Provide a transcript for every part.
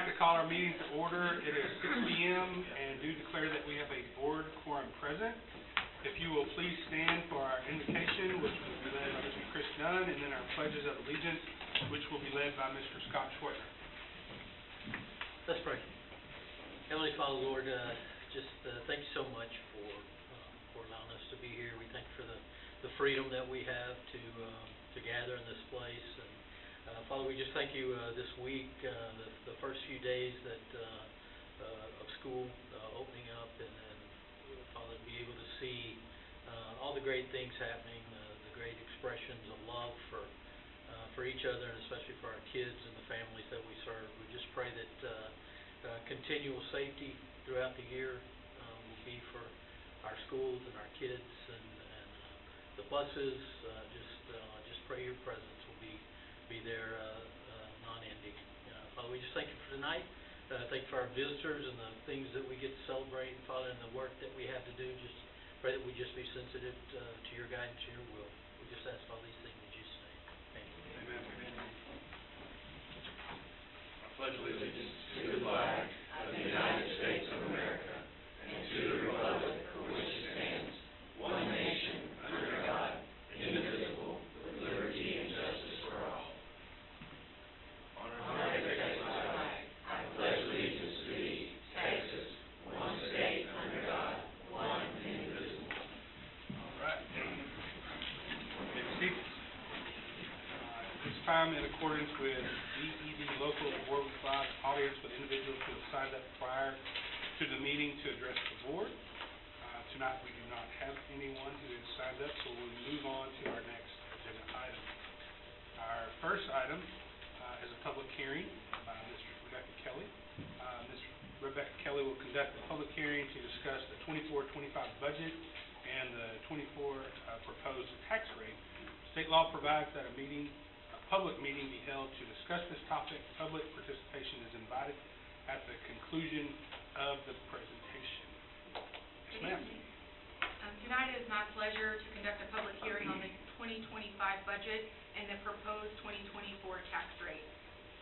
to call our meeting to order. It is 6 p.m. and do declare that we have a board quorum present. If you will please stand for our invocation, which will be led by Mr. Chris Dunn, and then our pledges of allegiance, which will be led by Mr. Scott Schweitzer. Let's pray. Heavenly Father, Lord, thank you so much for allowing us to be here. We thank you for the freedom that we have to gather in this place. And Father, we just thank you this week, the first few days of school opening up, and Father, be able to see all the great things happening, the great expressions of love for each other, and especially for our kids and the families that we serve. We just pray that continual safety throughout the year will be for our schools and our kids and the buses. Just pray your presence will be there non-ending. Father, we just thank you for tonight. Thank you for our visitors and the things that we get to celebrate, and Father, and the work that we have to do. Just pray that we just be sensitive to your guidance, to your will. We just ask all these things in Jesus' name. Amen. Amen. I pledge allegiance to the flag of the United States of America and to the republic for which it stands, one nation, under God, indivisible, with liberty and justice for all. Honor the Texas flag. I pledge allegiance to thee, Texas, one state, under God, one indivisible. All right. Take a seat. This time, in accordance with DED Local Board Revised Audience with individuals who have signed up prior to the meeting to address the board. Tonight, we do not have anyone who has signed up, so we'll move on to our next agenda item. Our first item is a public hearing by Ms. Rebecca Kelly. Ms. Rebecca Kelly will conduct a public hearing to discuss the 24-25 budget and the 24 proposed tax rate. State law provides that a public meeting be held to discuss this topic. Public participation is invited at the conclusion of the presentation. Yes, ma'am. Tonight it is my pleasure to conduct a public hearing on the 2025 budget and the proposed 2024 tax rate.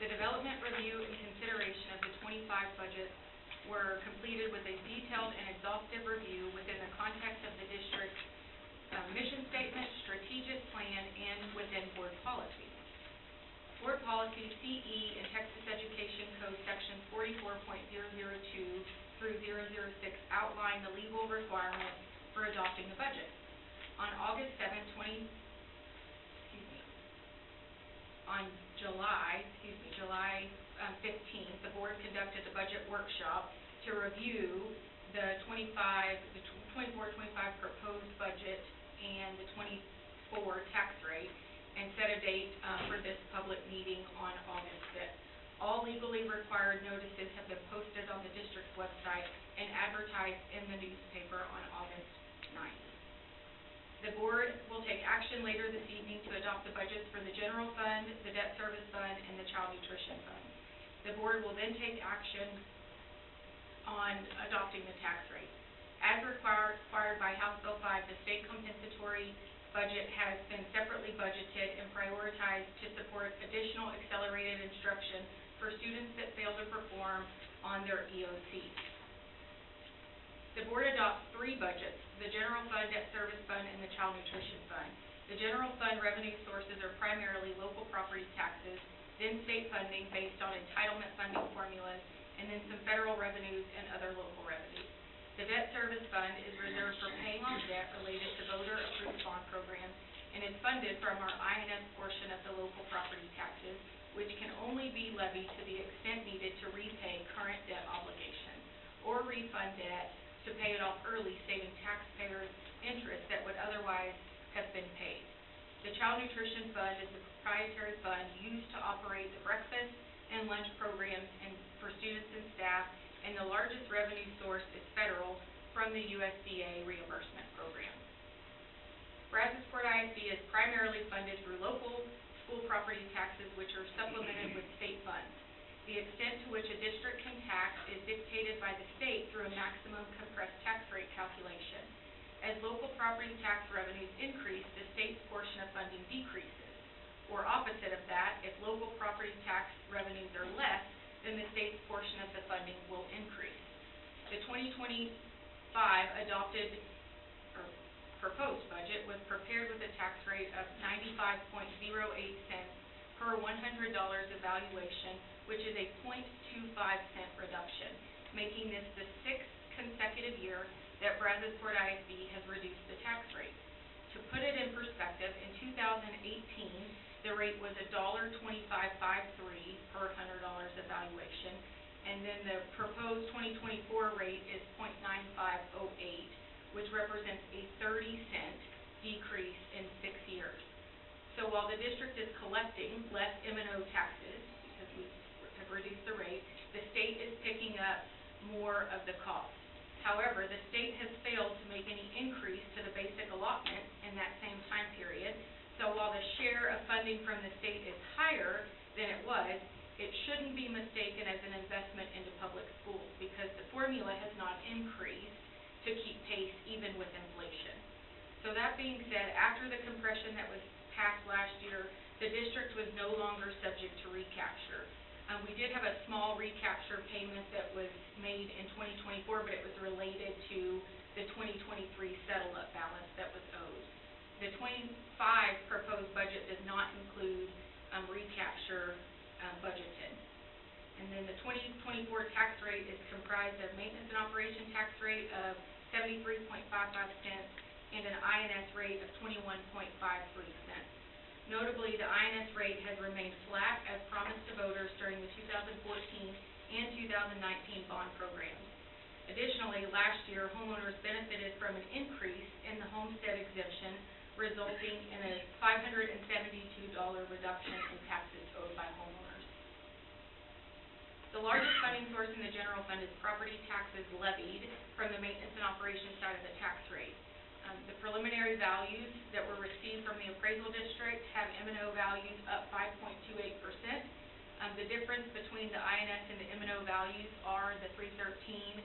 The development, review, and consideration of the 25 budget were completed with a detailed and exhaustive review within the context of the district's mission statement, strategic plan, and within board policy. Board Policy CE in Texas Education Code Section 44.002 through 006 outline the legal requirements for adopting the budget. On July 15th, the board conducted a budget workshop to review the 24-25 proposed budget and the 24 tax rate, and set a date for this public meeting on August 5th. All legally required notices have been posted on the district's website and advertised in the newspaper on August 9th. The board will take action later this evening to adopt the budgets for the general fund, the debt service fund, and the child nutrition fund. The board will then take action on adopting the tax rate. As required by House Bill 5, the state compensatory budget has been separately budgeted and prioritized to support additional accelerated instruction for students that fail to perform on their EOCs. The board adopts three budgets: the general fund, debt service fund, and the child nutrition fund. The general fund revenue sources are primarily local property taxes, then state funding based on entitlement funding formulas, and then some federal revenues and other local revenues. The debt service fund is reserved for paying off debt related to voter-approved bond programs and is funded from our INS portion of the local property taxes, which can only be levied to the extent needed to repay current debt obligations or refund debt to pay it off early, saving taxpayers interest that would otherwise have been paid. The Child Nutrition Fund is the proprietary fund used to operate the breakfast and lunch programs for students and staff, and the largest revenue source is federal from the USDA reimbursement program. Brazosport ISD is primarily funded through local school property taxes, which are supplemented with state funds. The extent to which a district can tax is dictated by the state through a maximum compressed tax rate calculation. As local property tax revenues increase, the state's portion of funding decreases. Or opposite of that, if local property tax revenues are less, then the state's portion of the funding will increase. The 2025 adopted or proposed budget was prepared with a tax rate of 95.08 cents per $100 evaluation, which is a 0.25 cent reduction, making this the 6th consecutive year that Brazosport ISD has reduced the tax rate. To put it in perspective, in 2018, the rate was $1.2553 per $100 evaluation, and then the proposed 2024 rate is 0.9508, which represents a 30-cent decrease in 6 years. So while the district is collecting less M&O taxes, because we have reduced the rate, the state is picking up more of the cost. However, the state has failed to make any increase to the basic allotment in that same time period. So while the share of funding from the state is higher than it was, it shouldn't be mistaken as an investment into public schools, because the formula has not increased to keep pace even with inflation. So that being said, after the compression that was passed last year, the district was no longer subject to recapture. We did have a small recapture payment that was made in 2024, but it was related to the 2023 settlement balance that was owed. The 25 proposed budget does not include recapture budgeted. And then the 2024 tax rate is comprised of maintenance and operation tax rate of 73.55 cents and an INS rate of 21.53 cents. Notably, the INS rate has remained flat as promised to voters during the 2014 and 2019 bond programs. Additionally, last year, homeowners benefited from an increase in the homestead exemption, resulting in a $572 reduction in taxes owed by homeowners. The largest funding source in the general fund is property taxes levied from the maintenance and operations side of the tax rate. The preliminary values that were received from the appraisal district have M&O values up 5.28%. The difference between the INS and the M&O values are the 313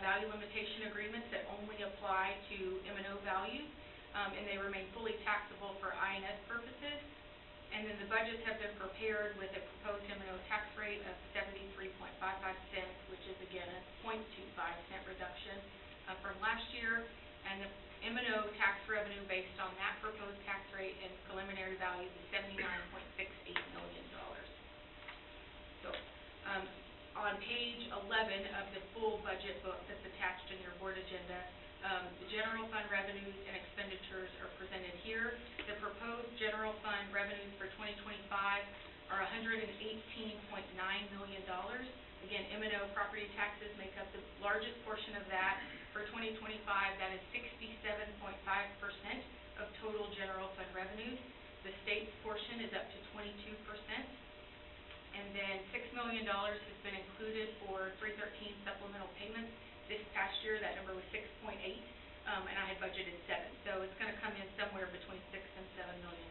value limitation agreements that only apply to M&O values, and they remain fully taxable for INS purposes. And then the budgets have been prepared with a proposed M&O tax rate of 73.55 cents, which is again a 0.25 cent reduction from last year, and the M&O tax revenue based on that proposed tax rate and preliminary values is $79.68 million. So, on page 11 of the full budget book that's attached in your board agenda, the general fund revenues and expenditures are presented here. The proposed general fund revenues for 2025 are $118.9 million. Again, M&O property taxes make up the largest portion of that. For 2025, that is 67.5% of total general fund revenues. The state's portion is up to 22%. And then $6 million has been included for 313 supplemental payments. This past year, that number was 6.8, and I had budgeted 7. So it's going to come in somewhere between $6 and $7 million.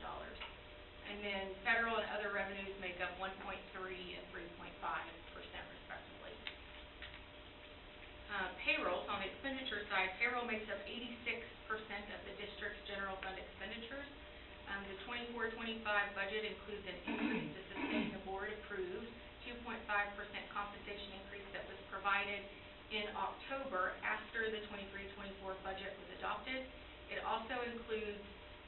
And then federal and other revenues make up 1.3 and 3.5% respectively. Payrolls, on the expenditure side, payroll makes up 86% of the district's general fund expenditures. The 24-25 budget includes an increase to sustain the board-approved 2.5% compensation increase that was provided in October after the 23-24 budget was adopted. It also includes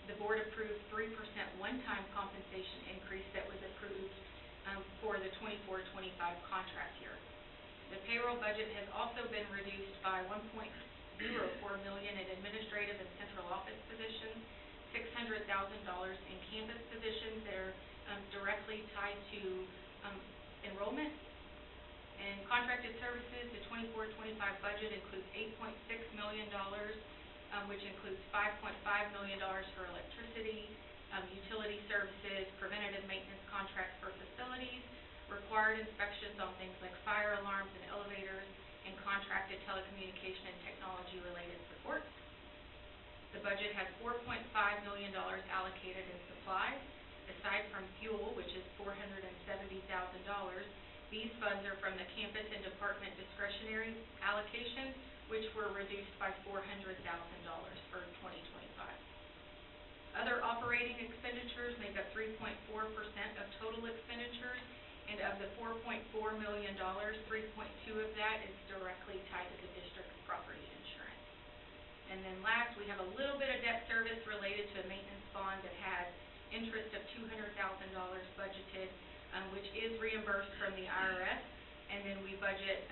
the board-approved 3% one-time compensation increase that was approved for the 24-25 contract year. The payroll budget has also been reduced by $1.04 million in administrative and central office positions, $600,000 in campus positions that are directly tied to enrollment. And contracted services, the 24-25 budget includes $8.6 million, which includes $5.5 million for electricity, utility services, preventative maintenance contracts for facilities, required inspections on things like fire alarms and elevators, and contracted telecommunication and technology-related support. The budget has $4.5 million allocated in supplies. Aside from fuel, which is $470,000, these funds are from the campus and department discretionary allocations, which were reduced by $400,000 for 2025. Other operating expenditures make up 3.4% of total expenditures, And of the $4.4 million, 3.2 of that is directly tied to the district's property insurance. And then last, we have a little bit of debt service related to a maintenance bond that has interest of $200,000 budgeted, which is reimbursed from the IRS. And then we budget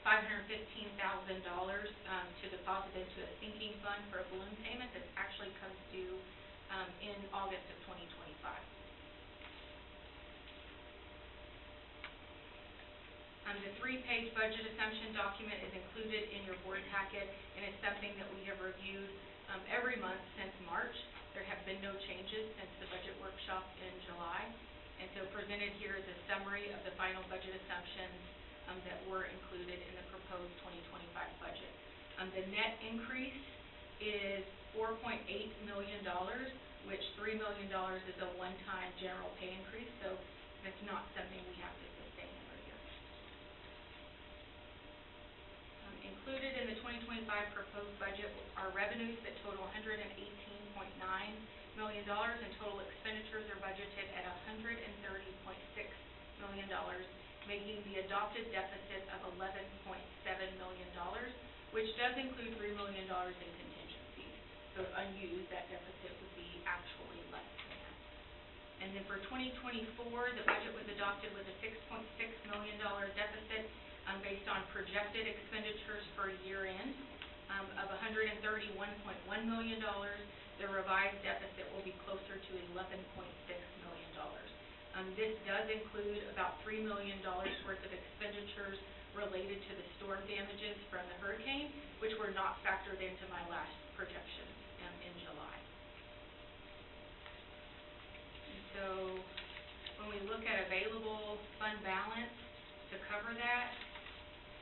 $515,000 to deposit into a sinking fund for a balloon payment that actually comes due in August of 2025. The 3-page budget assumption document is included in your board packet, and it's something that we have reviewed every month since March. There have been no changes since the budget workshop in July, and so presented here is a summary of the final budget assumptions that were included in the proposed 2025 budget. The net increase is $4.8 million, which $3 million is a one-time general pay increase, so that's not something we have to sustain every year. Included in the 2025 proposed budget are revenues that total $118.9 million, and total expenditures are budgeted at $130.6 million, making the adopted deficit of $11.7 million, which does include $3 million in contingencies. So if unused, that deficit would be actually less than that. And then for 2024, the budget was adopted with a $6.6 million deficit based on projected expenditures for year-end of $131.1 million. The revised deficit will be closer to $11.6 million. This does include about $3 million worth of expenditures related to the storm damages from the hurricane, which were not factored into my last projections in July. And so when we look at available fund balance to cover that,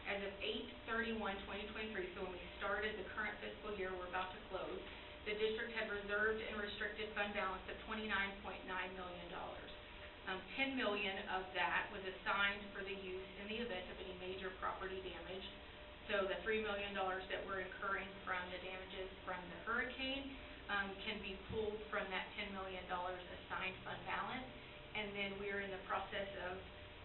as of 8/31/2023, so when we started the current fiscal year we're about to close, the district had reserved and restricted fund balance of $29.9 million. $10 million of that was assigned for the use in the event of any major property damage. So the $3 million that we're incurring from the damages from the hurricane can be pulled from that $10 million assigned fund balance. And then we're in the process of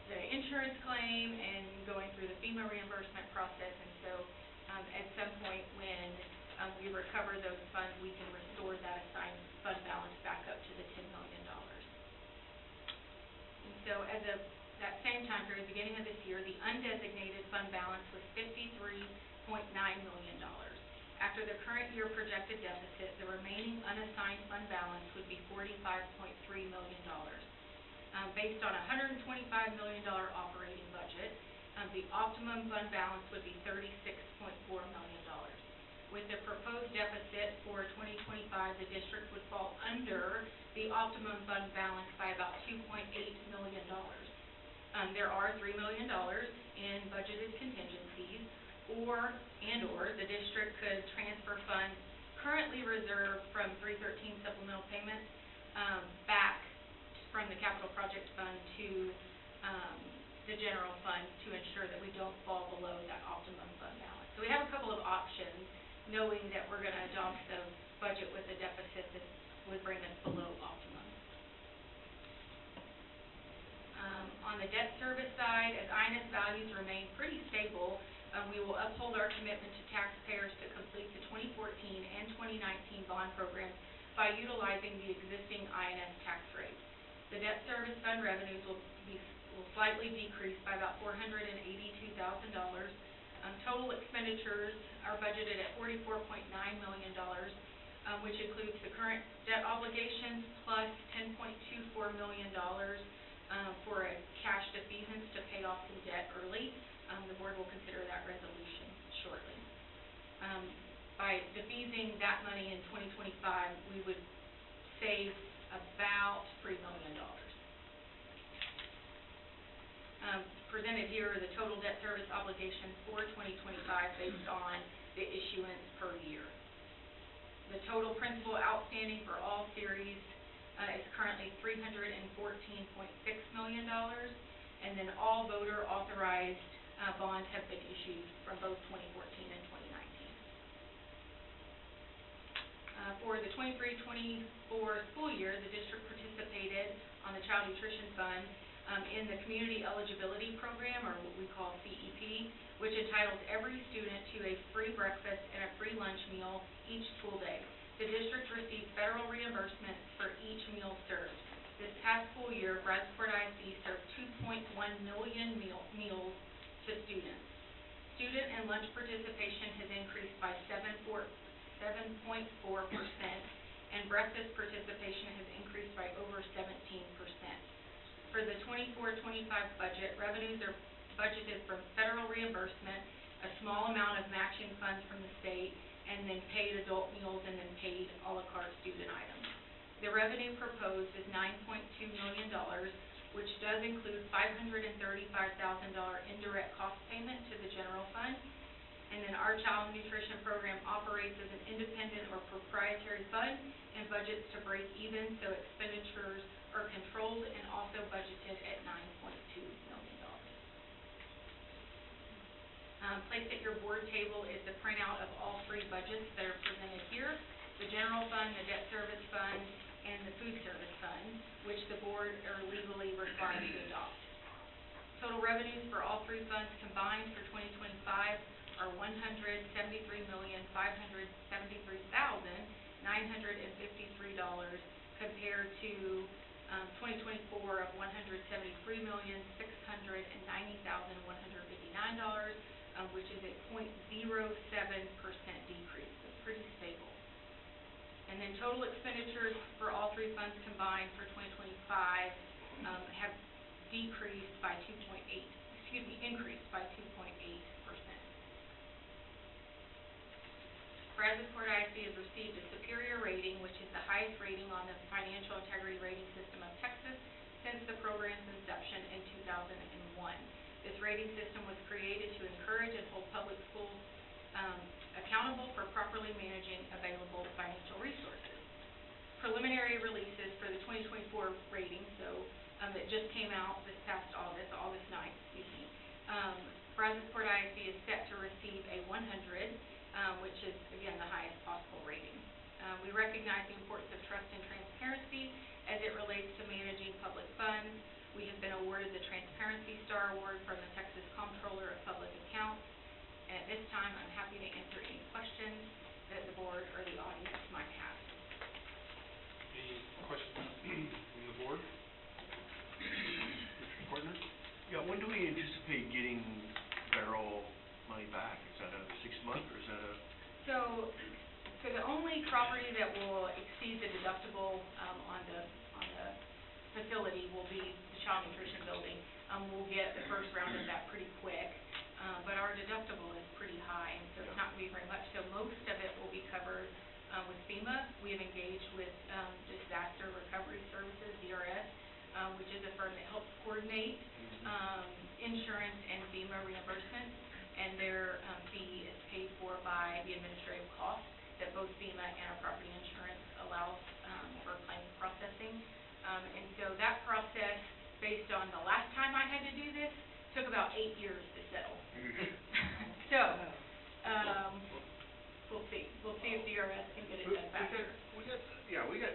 the insurance claim and going through the FEMA reimbursement process. And so at some point when we recover those funds, we can restore that assigned fund balance back up to the $10 million. So as of that same time period, beginning of this year, the undesignated fund balance was $53.9 million. After the current year projected deficit, the remaining unassigned fund balance would be $45.3 million. Based on a $125 million operating budget, the optimum fund balance would be $36.4 million. With the proposed deficit for 2025, the district would fall under the optimum fund balance by about $2.8 million. There are $3 million in budgeted contingencies, or the district could transfer funds currently reserved from 313 supplemental payments back from the capital project fund to the general fund to ensure that we don't fall below that optimum fund balance. So we have a couple of options, knowing that we're going to adopt the budget with a deficit that would bring us below optimum. On the debt service side, as INS values remain pretty stable, we will uphold our commitment to taxpayers to complete the 2014 and 2019 bond programs by utilizing the existing INS tax rate. The debt service fund revenues will slightly decrease by about $482,000. Total expenditures are budgeted at $44.9 million, which includes the current debt obligations plus $10.24 million for a cash defeasance to pay off some debt early. The board will consider that resolution shortly. By defeasing that money in 2025, we would save about $3 million. Presented here are the total debt service obligations for 2025 based on the issuance per year. The total principal outstanding for all series is currently $314.6 million, and then all voter authorized bonds have been issued from both 2014 and 2019. For the 23-24 school year, the district participated on the Child Nutrition Fund in the Community Eligibility Program, or what we call CEP, which entitles every student to a free breakfast and a free lunch meal each school day. The district receives federal reimbursement for each meal served. This past school year, Brazosport ISD served 2.1 million meals to students. Student and lunch participation has increased by 7.4%, and breakfast participation has increased by over 17%. For the 24-25 budget, revenues are budgeted from federal reimbursement, a small amount of matching funds from the state, and then paid adult meals, and then paid a la carte student items. The revenue proposed is $9.2 million, which does include $535,000 indirect cost payment to the general fund. And then our child nutrition program operates as an independent or proprietary fund and budgets to break even, so expenditures are controlled and also budgeted at $9.2 million. Placed at your board table is the printout of all three budgets that are presented here: the general fund, the debt service fund, and the food service fund, which the board are legally required to adopt. Total revenues for all three funds combined for 2025 are $173,573,953 compared to 2024 of $173,690,159, which is a 0.07% decrease. It's pretty stable. And then total expenditures for all three funds combined for 2025 have increased by 2.8%. Brazosport ISD has received a superior rating, which is the highest rating on the Financial Integrity Rating System of Texas since the program's inception in 2001. This rating system was created to encourage and hold public schools accountable for properly managing available financial resources. Preliminary releases for the 2024 rating, that just came out this past August 9th, Brazosport ISD is set to receive a 100, which is, again, the highest possible rating. We recognize the importance of trust and transparency as it relates to managing public funds. We have been awarded the Transparency Star Award from the Texas Comptroller of Public Accounts. And at this time, I'm happy to answer any questions that the board or the audience might have. Any questions from the board? Mr. Portner? Yeah, when do we anticipate getting federal money back? Is that a 6-month or is that a? So the only property that will exceed the deductible on the facility will be the child nutrition building. We'll get the first round of that pretty quick, but our deductible is pretty high, and so it's not going to be very much. So most of it will be covered with FEMA. We have engaged with Disaster Recovery Services, DRS, which is a firm that helps coordinate insurance and FEMA reimbursement, and their fee is paid for by the administrative costs that both FEMA and our property insurance allows for claims processing. And so that process, based on the last time I had to do this, took about 8 years to settle. So, we'll see. We'll see if DRS can get it done faster. We got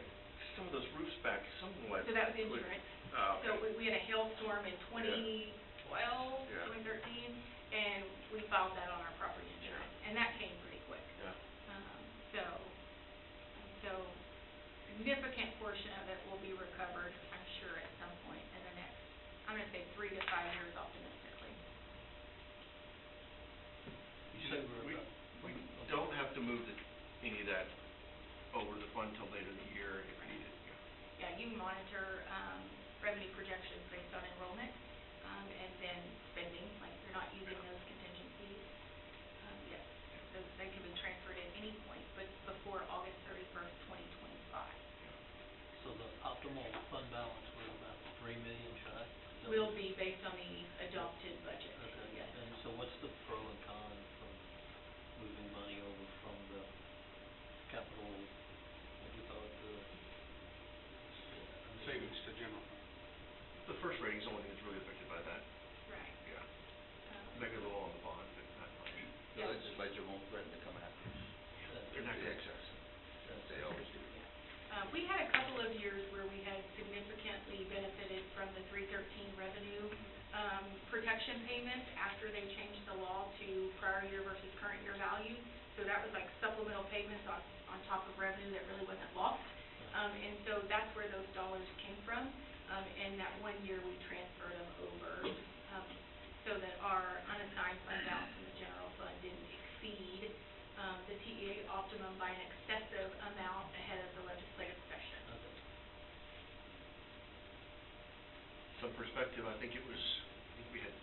some of those roofs back somewhat. So that was insurance. Okay. So we had a hailstorm in 2012, 2013, and we filed that on our property insurance, and that came pretty quick. Yeah. So significant portion of it will be recovered, I'm sure, at some point in the next, I'm going to say 3 to 5 years optimistically. We don't have to move any of that over the fund until later in the year if needed. Yeah, you monitor revenue projections based on enrollment, and then spending, like you're not using those contingencies. Yes, so they can be transferred at any point, but before August 31st, 2025. So the optimal fund balance was about 3 million shy? Will be based on the adopted budget. Okay. Yes. And so what's the pro and con from moving money over from the capital, what do you call it, Savings to general fund. The first rating's the only thing that's really affected by that. Right. Yeah. Maybe a little on the bond, but not much. Yeah. The legislature won't threaten to come after us. They're not excess. As they always do. We had a couple of years where we had significantly benefited from the 313 revenue collection payments after they changed the law to prior year versus current year value. So that was like supplemental payments on top of revenue that really wasn't lost. And so that's where those dollars came from. And that 1 year we transferred them over so that our unassigned fund balance in the general fund didn't exceed the TEA optimum by an excessive amount ahead of the legislative session. Some perspective, I think we had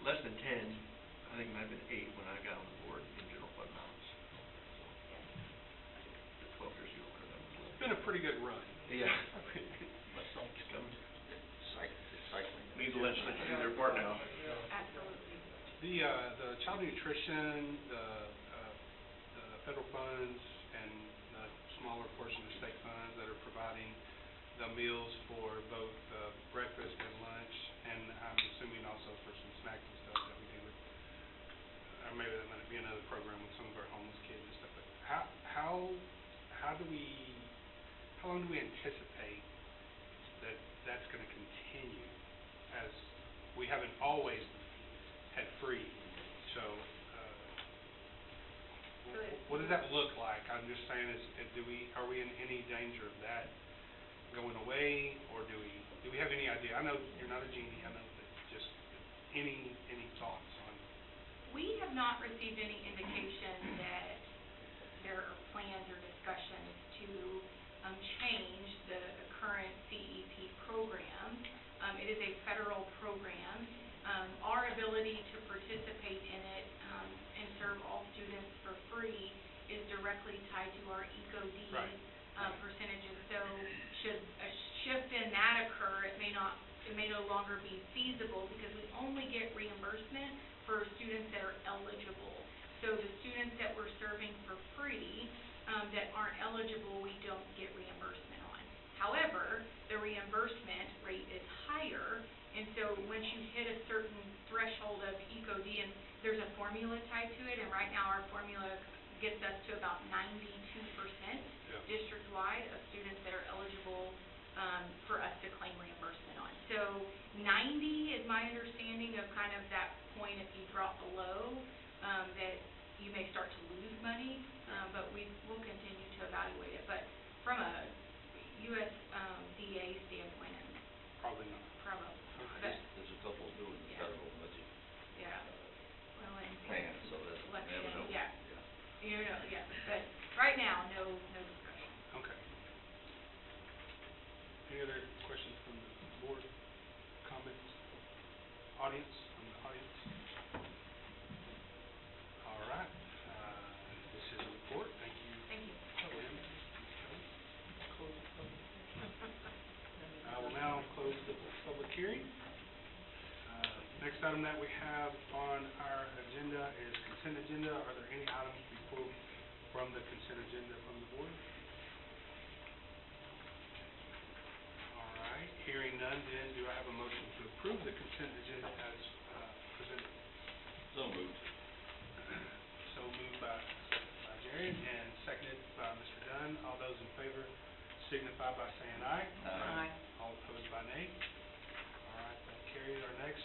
less than 10, I think it might have been 8 when I got on the board in general fund balance. So, the 12 years ago, whatever that was. It's been a pretty good run. Yeah. Need the legislature to do their part now. Absolutely. The child nutrition, the federal funds, and the smaller portion of state funds that are providing the meals for both breakfast and lunch, and I'm assuming also for some snacks and stuff that we do with, or maybe that might be another program with some of our homeless kids and stuff, but how long do we anticipate that that's gonna continue, as we haven't always had free, so, what does that look like? I'm just saying, are we in any danger of that going away, or do we have any idea? I know you're not a genie, I know, but just any thoughts on? We have not received any indication that there are plans or discussions to change the current CEP program. It is a federal program. Our ability to participate in it and serve all students for free is directly tied to our ECOD percentages. So should a shift in that occur, it may no longer be feasible because we only get reimbursement for students that are eligible. So the students that we're serving for free that aren't eligible, we don't get reimbursement on. However, the reimbursement rate is higher, and so once you hit a certain threshold of ECOD, and there's a formula tied to it, and right now our formula gets us to about 92% district-wide of students that are eligible for us to claim reimbursement on. So 90 is my understanding of kind of that point. If you drop below, that you may start to lose money, but we'll continue to evaluate it. But from a USDA standpoint, Probably not. probably. Okay. There's a couple doing the federal budget Well, and plan, so that you never know. but right now, no discussion. Okay. Any other questions from the board, comments, audience, from the audience? All right, this is a report, thank you. Thank you. Lynn. I will now close the public hearing. Next item that we have on our agenda is consent agenda. Are there any items to be pulled from the consent agenda from the board? All right, hearing none, then do I have a motion to approve the consent agenda as presented? So moved. So moved by Jared and seconded by Mr. Dunn. All those in favor signify by saying aye. Aye. All opposed by nay. All right, that carries. Our next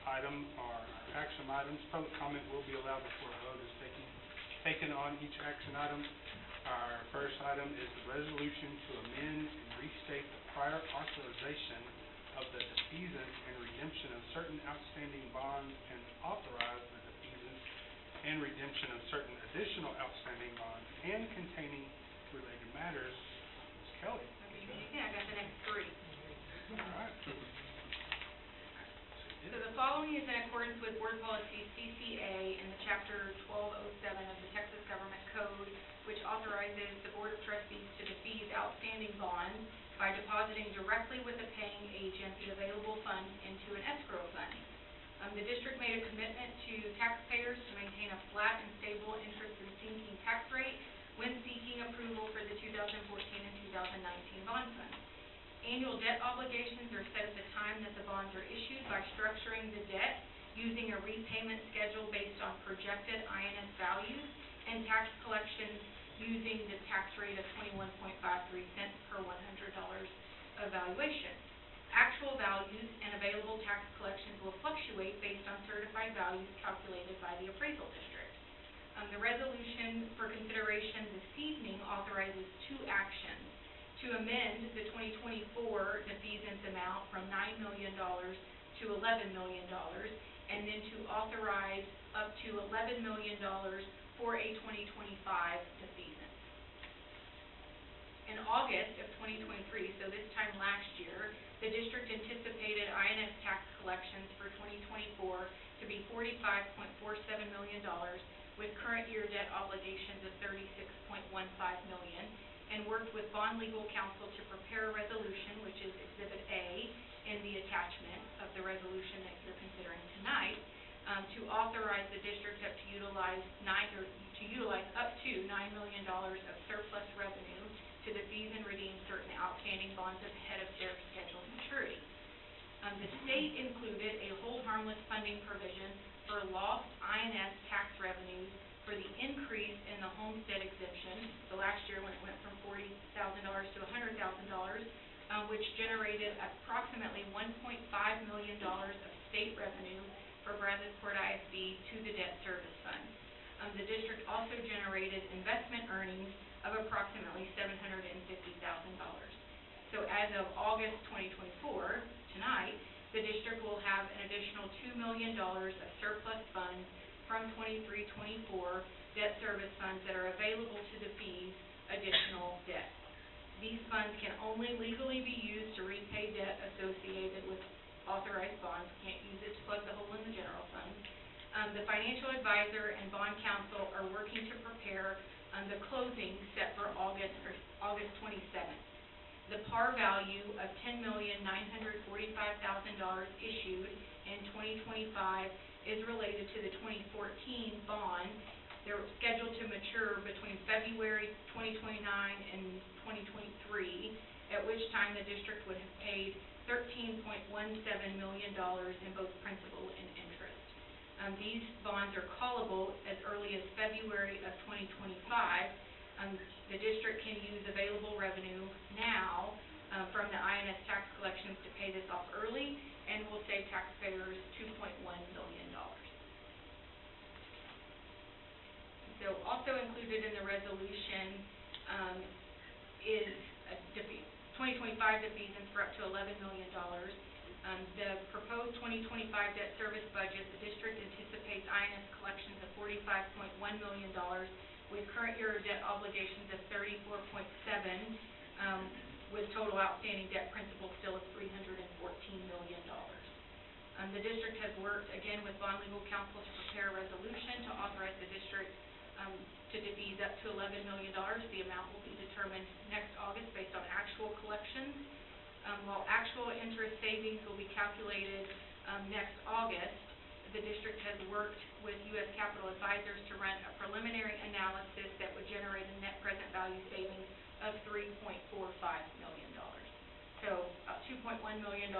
item are our action items. Public comment will be allowed before a vote is taken on each action item. Our first item is the resolution to amend and restate the prior authorization of the defeasance and redemption of certain outstanding bonds and authorize the defeasance and redemption of certain additional outstanding bonds and containing related matters. Ms. Kelly. Yeah, I got the next three. All right. So the following is in accordance with Board Policy CCA in the Chapter 1207 of the Texas Government Code, which authorizes the Board of Trustees to defease outstanding bonds by depositing directly with the paying agent the available funds into an escrow fund. The district made a commitment to taxpayers to maintain a flat and stable interest and sinking tax rate when seeking approval for the 2014 and 2019 bond funds. Annual debt obligations are set at the time that the bonds are issued by structuring the debt using a repayment schedule based on projected INS values and tax collection using the tax rate of 21.53 cents per $100 of valuation. Actual values and available tax collections will fluctuate based on certified values calculated by the appraisal district. The resolution for consideration this evening authorizes two actions: to amend the 2024 defeasance amount from $9 million to $11 million, and then to authorize up to $11 million for a 2025 defeasance. In August of 2023, so this time last year, the district anticipated INS tax collections for 2024 to be $45.47 million, with current year debt obligations of $36.15 million, and worked with bond legal counsel to prepare a resolution, which is Exhibit A in the attachment of the resolution that you're considering tonight, to authorize the district up to utilize up to $9 million of surplus revenue to defease and redeem certain outstanding bonds ahead of their scheduled maturity. The state included a hold harmless funding provision for lost INS tax revenues for the increase in the homestead exemption, so last year when it went from $40,000 to $100,000, which generated approximately $1.5 million of state revenue for Brazosport ISD to the debt service fund. The district also generated investment earnings of approximately $750,000. So as of August 2024, tonight, the district will have an additional $2 million of surplus funds from 23-24 debt service funds that are available to defease additional debt. These funds can only legally be used to repay debt associated with authorized bonds. Can't use it to plug the hole in the general fund. The financial advisor and bond counsel are working to prepare the closing set for August 27th. The par value of $10,945,000 issued in 2025 is related to the 2014 bond. They're scheduled to mature between February 2029 and 2023, at which time the district would have paid $13.17 million in both principal and interest. These bonds are callable as early as February of 2025. The district can use available revenue now from the INS tax collections to pay this off early, and will save taxpayers $2.1 million. So also included in the resolution is a 2025 defeasance for up to $11 million. The proposed 2025 debt service budget, the district anticipates INS collections of $45.1 million, with current year debt obligations of $34.7 million, with total outstanding debt principal still of $314 million. The district has worked again with bond legal counsel to prepare a resolution to authorize the district to defease up to $11 million. The amount will be determined next August based on actual collections. While actual interest savings will be calculated next August, the district has worked with U.S. Capital Advisors to run a preliminary analysis that would generate a net present value savings of $3.45 million. So about $2.1 million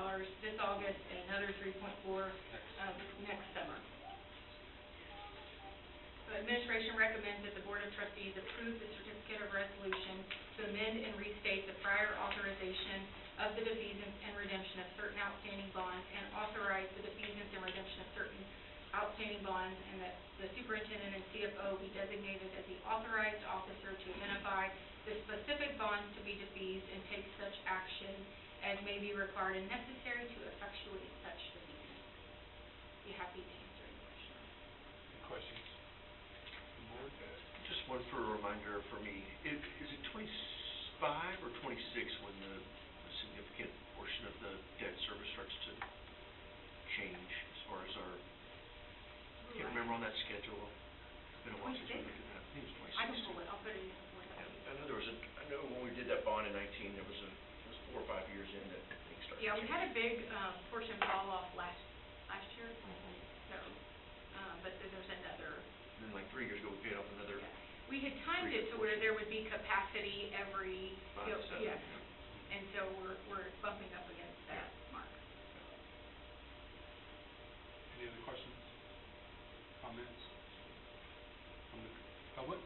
this August and another $3.4 next summer. The administration recommends that the Board of Trustees approve the certificate of resolution to amend and restate the prior authorization of the defeasance and redemption of certain outstanding bonds, and authorize the defeasance and redemption of certain outstanding bonds, and that the superintendent and CFO be designated as the authorized officer to identify the specific bonds to be defeased and take such action as may be required and necessary to effectuate such defeasance. Be happy to answer any questions. Any questions? Board? Just one for a reminder for me. Is it 25 or 26 when the significant portion of the debt service starts to change as far as our, I can't remember on that schedule. It's been a while since we looked at that. I think it was 26. I can pull it, I'll put it in. I know I know when we did that bond in 19, it was 4 or 5 years in that things started. Yeah, we had a big portion fall off last year, so, but then there's another. And then like 3 years ago, we paid off another. Yeah. We had timed it to where there would be capacity every, 5 to 7. yes, and so we're bumping up against that mark. Any other questions? Comments? From the public?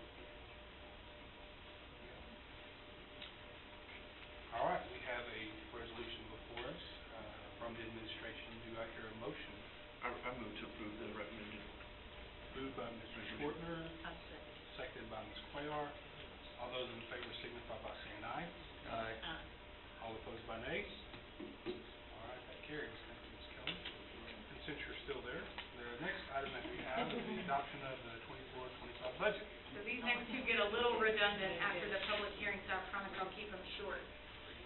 All right, we have a resolution before us. from the administration. Do I hear a motion? I move to approve the recommended. Moved by Mr. Schwartner, seconded by Ms. Cuellar. All those in favor signify by saying aye. Aye. All opposed by nay. All right, that carries. Thank you, Ms. Kelly. And since you're still there, the next item that we have is the adoption of the 24-25 budget. So these next two get a little redundant after the public hearing, so I promise I'll keep them short.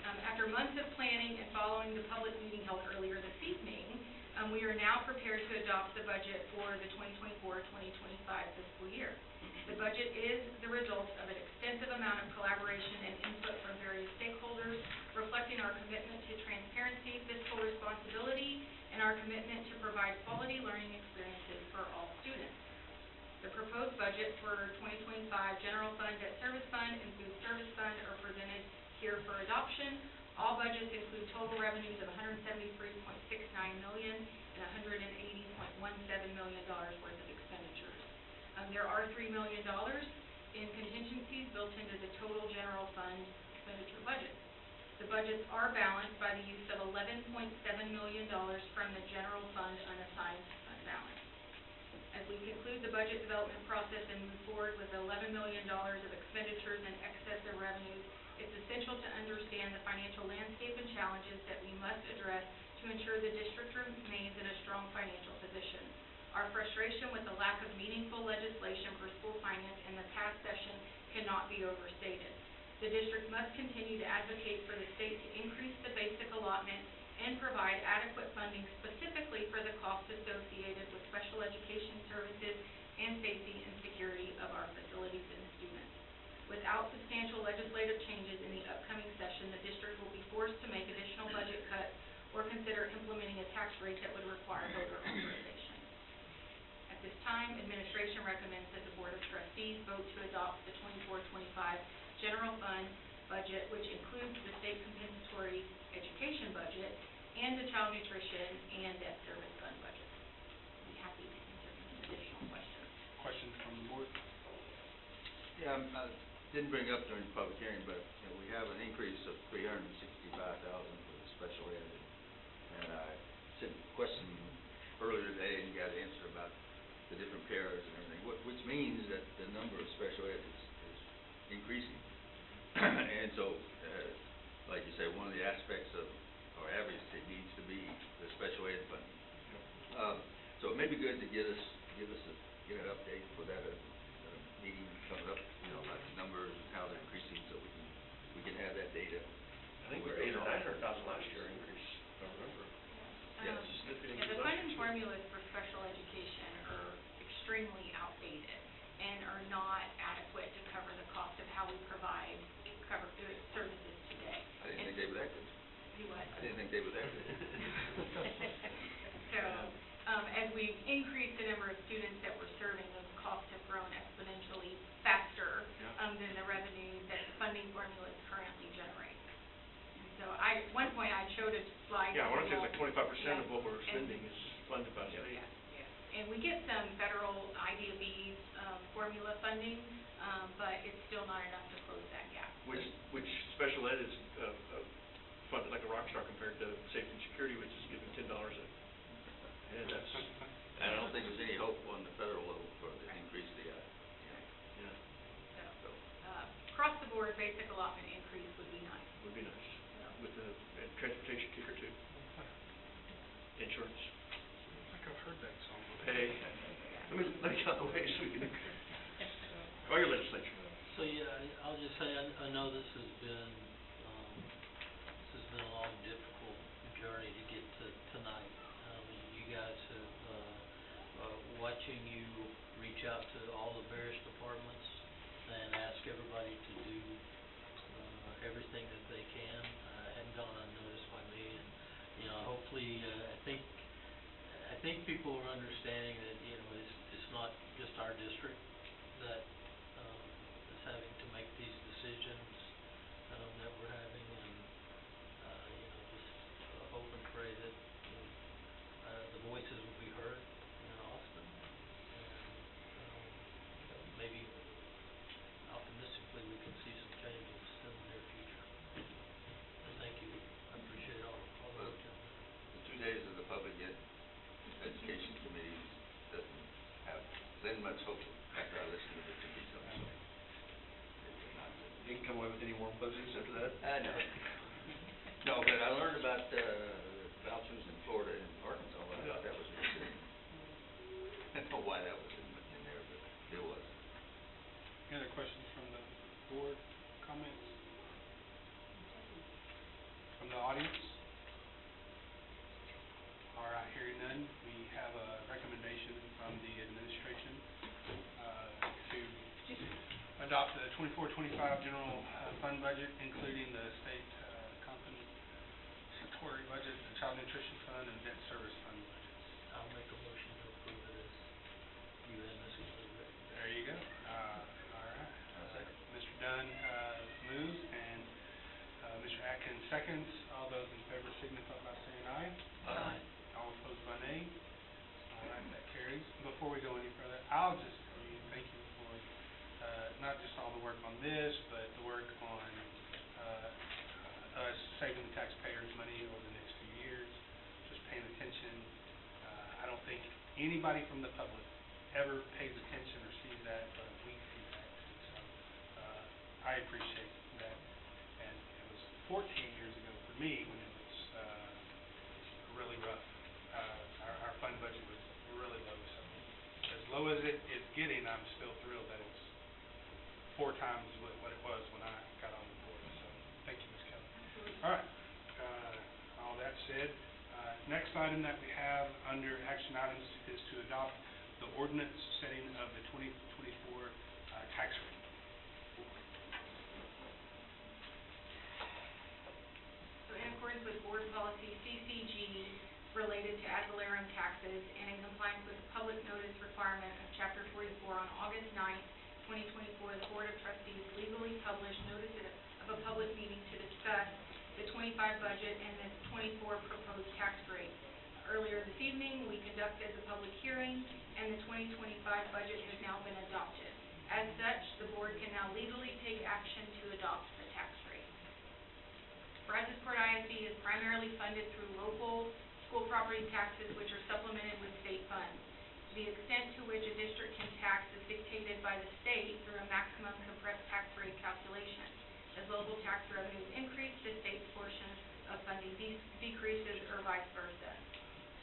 After months of planning and following the public meeting held earlier this evening, we are now prepared to adopt the budget for the 2024-2025 fiscal year. The budget is the result of an extensive amount of collaboration and input from various stakeholders, reflecting our commitment to transparency, fiscal responsibility, and our commitment to provide quality learning experiences for all students. The proposed budget for 2025 General Fund, Debt Service Fund, and Food Service Fund are presented here for adoption. All budgets include total revenues of $173.69 million and $180.17 million worth of expenditures. There are $3 million in contingencies built into the total general fund expenditure budget. The budgets are balanced by the use of $11.7 million from the general fund unassigned fund balance. As we conclude the budget development process and move forward with $11 million of expenditures in excess of revenues, it's essential to understand the financial landscape and challenges that we must address to ensure the district remains in a strong financial position. Our frustration with the lack of meaningful legislation for school finance in the past session cannot be overstated. The district must continue to advocate for the state to increase the basic allotment and provide adequate funding specifically for the costs associated with special education services and safety and security of our facilities and students. Without substantial legislative changes in the upcoming session, the district will be forced to make additional budget cuts or consider implementing a tax rate that would require voter authorization. At this time, administration recommends that the Board of Trustees vote to adopt the 24-25 general fund budget, which includes the state compensatory education budget and the child nutrition and debt service fund budget. I'd be happy to answer any additional questions. Questions from the board? Yeah, I didn't bring up during the public hearing, but we have an increase of $365,000 for the special ed. And I sent a question earlier today and got an answer about the different pairs and everything, which means that the number of special ed is increasing. And so, like you say, one of the aspects of our average, it needs to be the special ed funding. So it may be good to get an update for that meeting coming up, about the numbers and how they're increasing, so we can have that data. I think we're 800,000 or 900,000 last year increase, if I remember. Yes. The funding formulas for special education are extremely outdated and are not adequate to cover the cost of how we provide services today. I didn't think they were that good. Do what? I didn't think they were that good. So, as we increase the number of students that we're serving, those costs have grown exponentially faster than the revenue that the funding formulas currently generate. And so at one point I showed a slide. Yeah, I want to say it's like 25% of Yeah. what we're spending is funded by the state. Yeah. And we get some federal IDB formula funding, but it's still not enough to close that gap. Which special ed is funded like a rock star compared to safety and security, which is given $10 a. Yeah, that's. I don't think there's any hope on the federal level for the increase they got. Yeah, So, across the board, basic allotment increase would be nice. would be nice. With the transportation kicker too. Insurance. I think I've heard that song. Pay. Let me get out of the way so we can. Or your legislature. So, yeah, I'll just say, I know this has been a long, difficult journey to get to tonight. You guys have, watching you reach out to all the various departments and ask everybody to do everything that they can, hadn't gone unnoticed by me. And, hopefully, I think people are understanding that, it's not just our district that is having to make these decisions that we're having, and just hope and pray that the voices will be heard in Austin, and maybe optimistically we can see some changes in the near future. And thank you. I appreciate all the work you're doing. The two days of the Public Education Committee doesn't lend much hope after I listen to Mr. Beason, so. You can come away with any warm fuzzies after that? No. No, but I learned about, vouchers in Florida and Arkansas, I thought that was interesting. I don't know why that was in there, but it was. Any other questions from the board, comments? From the audience? All right, hearing none, we have a recommendation from the administration to adopt the 24-25 general fund budget, including the state compensatory budget, the child nutrition fund, and debt service fund budgets. I'll make a motion to approve it as unanimously recommended. There you go. All right. Mr. Dunn moves, and Mr. Atkins seconds. All those in favor signify by saying aye. Aye. All opposed by nay. All right, that carries. Before we go any further, I'll just thank you for not just all the work on this, but the work on us saving the taxpayers money over the next few years, just paying attention. I don't think anybody from the public ever pays attention or sees that, but we see that. And so I appreciate that. And it was 14 years ago for me when it was really rough. Our fund budget was really low. So as low as it's getting, I'm still thrilled that it's 4 times what it was when I got on the board. So thank you, Ms. Kelly. All right. All that said, next item that we have under action items is to adopt the ordinance setting of the 2024 tax rate. So in accordance with board policy CCG related to ad valorem taxes and in compliance with the public notice requirement of Chapter 44 on August 9th, 2024, the Board of Trustees legally published notice of a public meeting to discuss the 25 budget and the 24 proposed tax rate. Earlier this evening, we conducted the public hearing, and the 2025 budget has now been adopted. As such, the board can now legally take action to adopt the tax rate. Brazosport ISD is primarily funded through local school property taxes, which are supplemented with state funds. The extent to which a district can tax is dictated by the state through a maximum compressed tax rate calculation. As local tax revenues increase, the state's portion of funding decreases, or vice versa.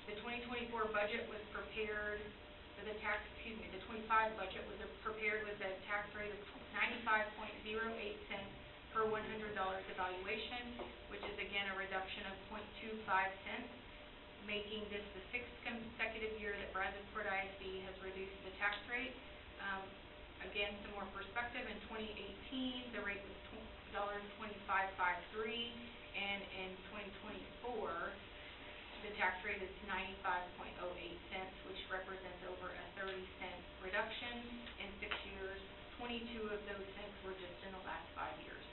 The 2024 budget was prepared, the 25 budget was prepared with a tax rate of 95.08 cents per $100 evaluation, which is again a reduction of 0.25 cents, making this the 6th consecutive year that Brazosport ISD has reduced the tax rate. Again, some more perspective, in 2018, the rate was $25.53, and in 2024, the tax rate is 95.08 cents, which represents over a 30-cent reduction in 6 years. 22 of those cents were just in the last 5 years.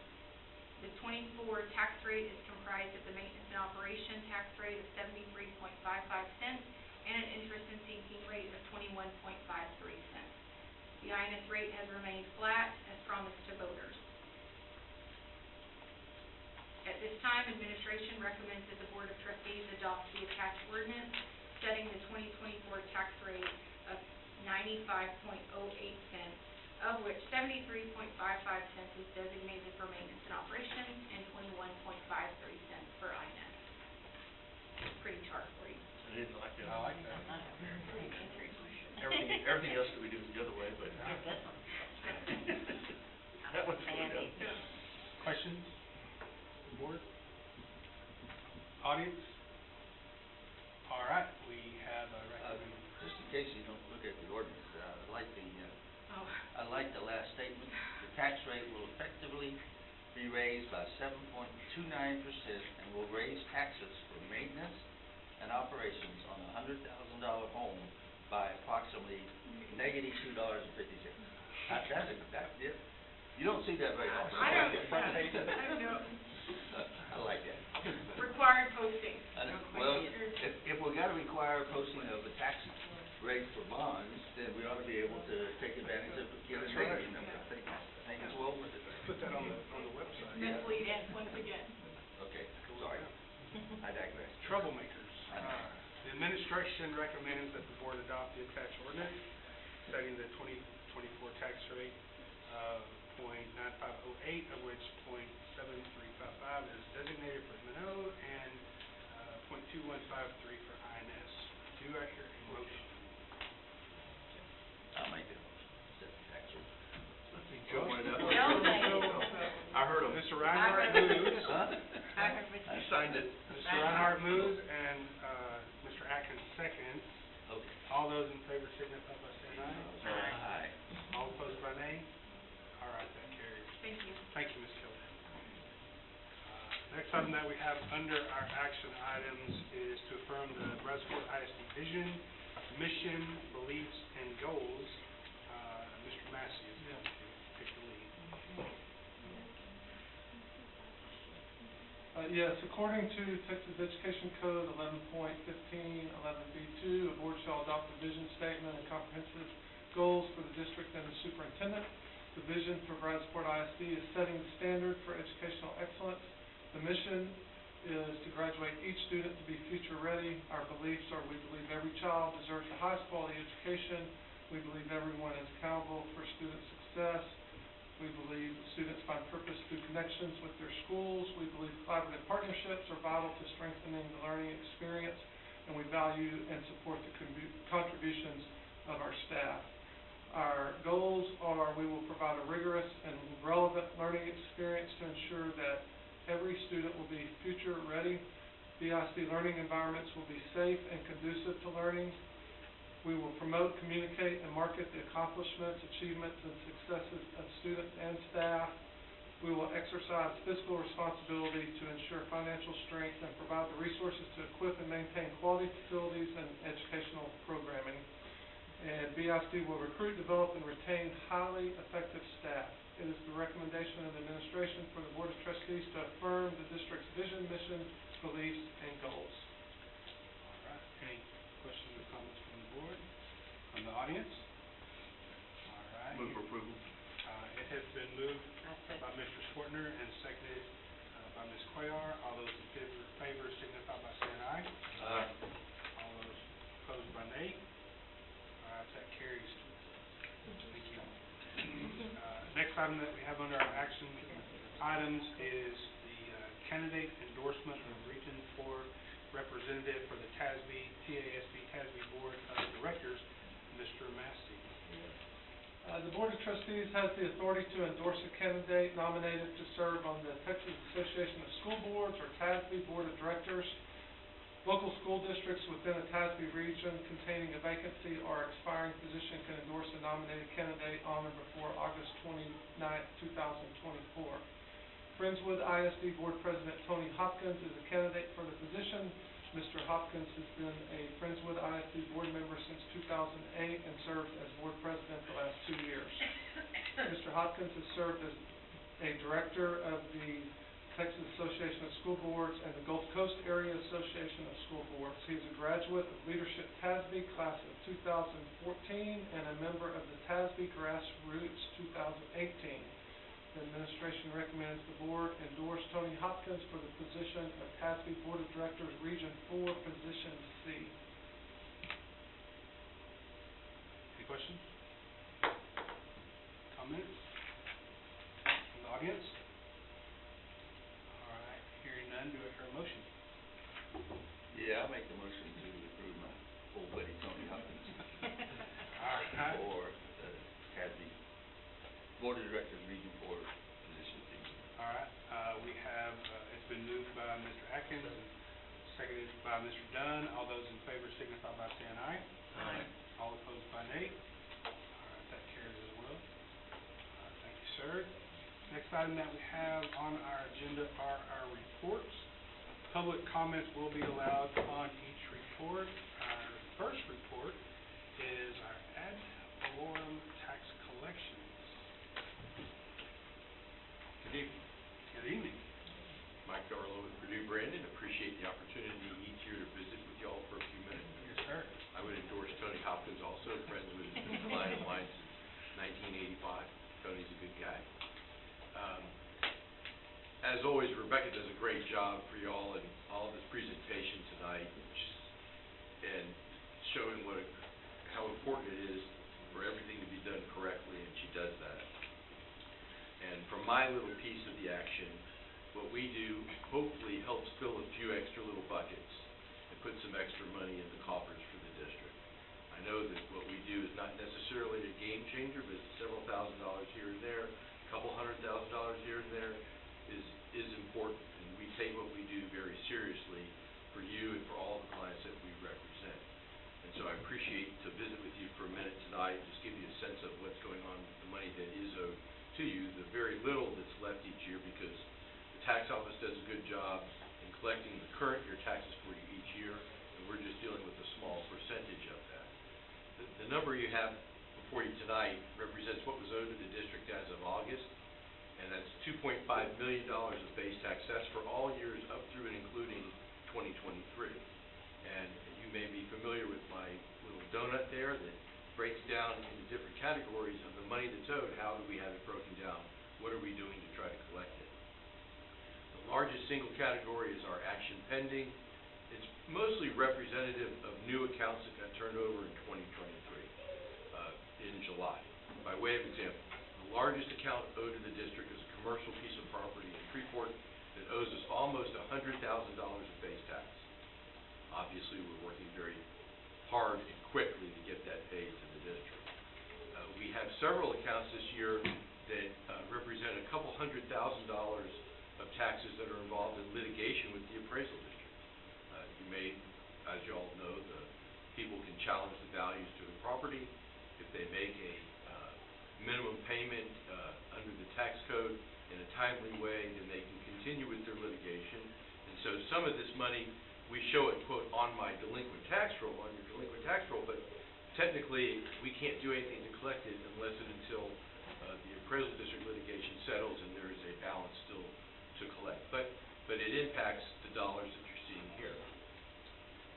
The 24 tax rate is comprised of the maintenance and operation tax rate of 73.55 cents and an interest and sinking rate of 21.53 cents. The INS rate has remained flat as promised to voters. At this time, administration recommends that the Board of Trustees adopt the attached ordinance setting the 2024 tax rate of 95.08 cents, of which 73.55 cents is designated for maintenance and operations and 21.53 cents for INS. Pretty chart for you. I didn't like that. I like that. Everything else that we do is the other way, but that one's really dumb. Questions? Board? Audience? All right, we have a recommendation. Just in case you don't look at the ordinance, I like the last statement. The tax rate will effectively be raised by 7.29% and will raise taxes for maintenance and operations on a $100,000 home by approximately negative $2.50. You don't see that very often. I don't know. I like that. Required posting. Well, if we got to require posting of the tax rate for bonds, then we ought to be able to take advantage of getting a negative number. I think it's well worth it. Put that on the website. Misleading once again. Okay, sorry. I digress. Troublemakers. The administration recommends that the board adopt the attached ordinance, setting the 2024 tax rate of .9508, of which .7355 is designated for M&O and .2153 for INS. Do I hear a motion? I'll make that motion. Set the tax rate. Joe? I heard him. Mr. Reinhardt moves. Huh? I signed it. Mr. Reinhardt moves and Mr. Atkins seconds. Okay. All those in favor signify by saying aye. Aye. All opposed by nay? All right, that carries. Thank you. Thank you, Ms. Kelly. Next item that we have under our action items is to affirm the Brazosport ISD vision, mission, beliefs, and goals. Mr. Massey is going to take the lead. Yes, according to Texas Education Code 11.15, 11B2, a board shall adopt a vision statement and comprehensive goals for the district and the superintendent. The vision for Brazosport ISD is setting the standard for educational excellence. The mission is to graduate each student to be future ready. Our beliefs are we believe every child deserves the highest quality education. We believe everyone is accountable for student success. We believe students find purpose through connections with their schools. We believe collaborative partnerships are vital to strengthening the learning experience, and we value and support the contributions of our staff. Our goals are we will provide a rigorous and relevant learning experience to ensure that every student will be future ready. BISD learning environments will be safe and conducive to learning. We will promote, communicate, and market the accomplishments, achievements, and successes of students and staff. We will exercise fiscal responsibility to ensure financial strength and provide the resources to equip and maintain quality facilities and educational programming. And BISD will recruit, develop, and retain highly effective staff. It is the recommendation of the administration for the Board of Trustees to affirm the district's vision, mission, beliefs, and goals. All right. Any questions or comments from the board? From the audience? All right. Move for approval. It has been moved by Mr. Swartner and seconded by Ms. Cuellar. All those in favor signify by saying aye. Aye. All those opposed by nay. All right, that carries. Thank you. Next item that we have under our action items is the candidate endorsement of Region 4 representative for the TASB Board of Directors, Mr. Massey. The Board of Trustees has the authority to endorse a candidate nominated to serve on the Texas Association of School Boards, or TASB Board of Directors. Local school districts within a TASB region containing a vacancy or expiring position can endorse a nominated candidate on or before August 29, 2024. Friendswood ISD Board President Tony Hopkins is a candidate for the position. Mr. Hopkins has been a Friendswood ISD board member since 2008 and served as board president the last 2 years. Mr. Hopkins has served as a director of the Texas Association of School Boards and the Gulf Coast Area Association of School Boards. He is a graduate of Leadership TASB class of 2014 and a member of the TASB Grassroots 2018. The administration recommends the board endorse Tony Hopkins for the position of TASB Board of Directors, Region 4, Position C. Any questions? Comments? From the audience? All right, hearing none, do I hear a motion? Yeah, I'll make the motion to approve my old buddy Tony Hopkins All right. for the TASB Board of Directors, Region 4, Position C. All right, we have, it's been moved by Mr. Atkins and seconded by Mr. Dunn. All those in favor signify by saying aye. Aye. All opposed by nay. All right, that carries as well. Thank you, sir. Next item that we have on our agenda are our reports. Public comments will be allowed on each report. Our first report is our ad valorem tax collections. Good evening. Good evening. Mike Darlow with Purdue Brandon. Appreciate the opportunity each year to visit with y'all for a few minutes. Yes, sir. I would endorse Tony Hopkins also, friends with him, a client of mine since 1985. Tony's a good guy. As always, Rebecca does a great job for y'all in all of this presentation tonight. She's important it is for everything to be done correctly, and she does that. And from my little piece of the action, what we do hopefully helps fill a few extra little buckets and put some extra money in the coffers for the district. I know that what we do is not necessarily a game changer, but several $1,000s here and there, a couple $100,000 here and there is important, and we take what we do very seriously for you and for all the clients that we represent. And so I appreciate to visit with you for a minute tonight, just give you a sense of what's going on with the money that is owed to you, the very little that's left each year, because the tax office does a good job in collecting the current year taxes for you each year, and we're just dealing with a small percentage of that. The number you have before you tonight represents what was owed to the district as of August, and that's $2.5 million of base tax. That's for all years up through and including 2023. And you may be familiar with my little donut there that breaks down into different categories of the money that's owed. How do we have it broken down? What are we doing to try to collect it? The largest single category is our action pending. It's mostly representative of new accounts that got turned over in 2023 in July. By way of example, the largest account owed to the district is a commercial piece of property in Freeport that owes us almost $100,000 of base tax. Obviously, we're working very hard and quickly to get that paid to the district. We have several accounts this year that represent a couple $100,000 of taxes that are involved in litigation with the appraisal district. You may, as you all know, the people can challenge the values to the property. If they make a minimum payment under the tax code in a timely way, then they can continue with their litigation. And so some of this money, we show it, quote, on my delinquent tax roll, on your delinquent tax roll, but technically, we can't do anything to collect it unless and until the appraisal district litigation settles and there is a balance still to collect. But it impacts the dollars that you're seeing here.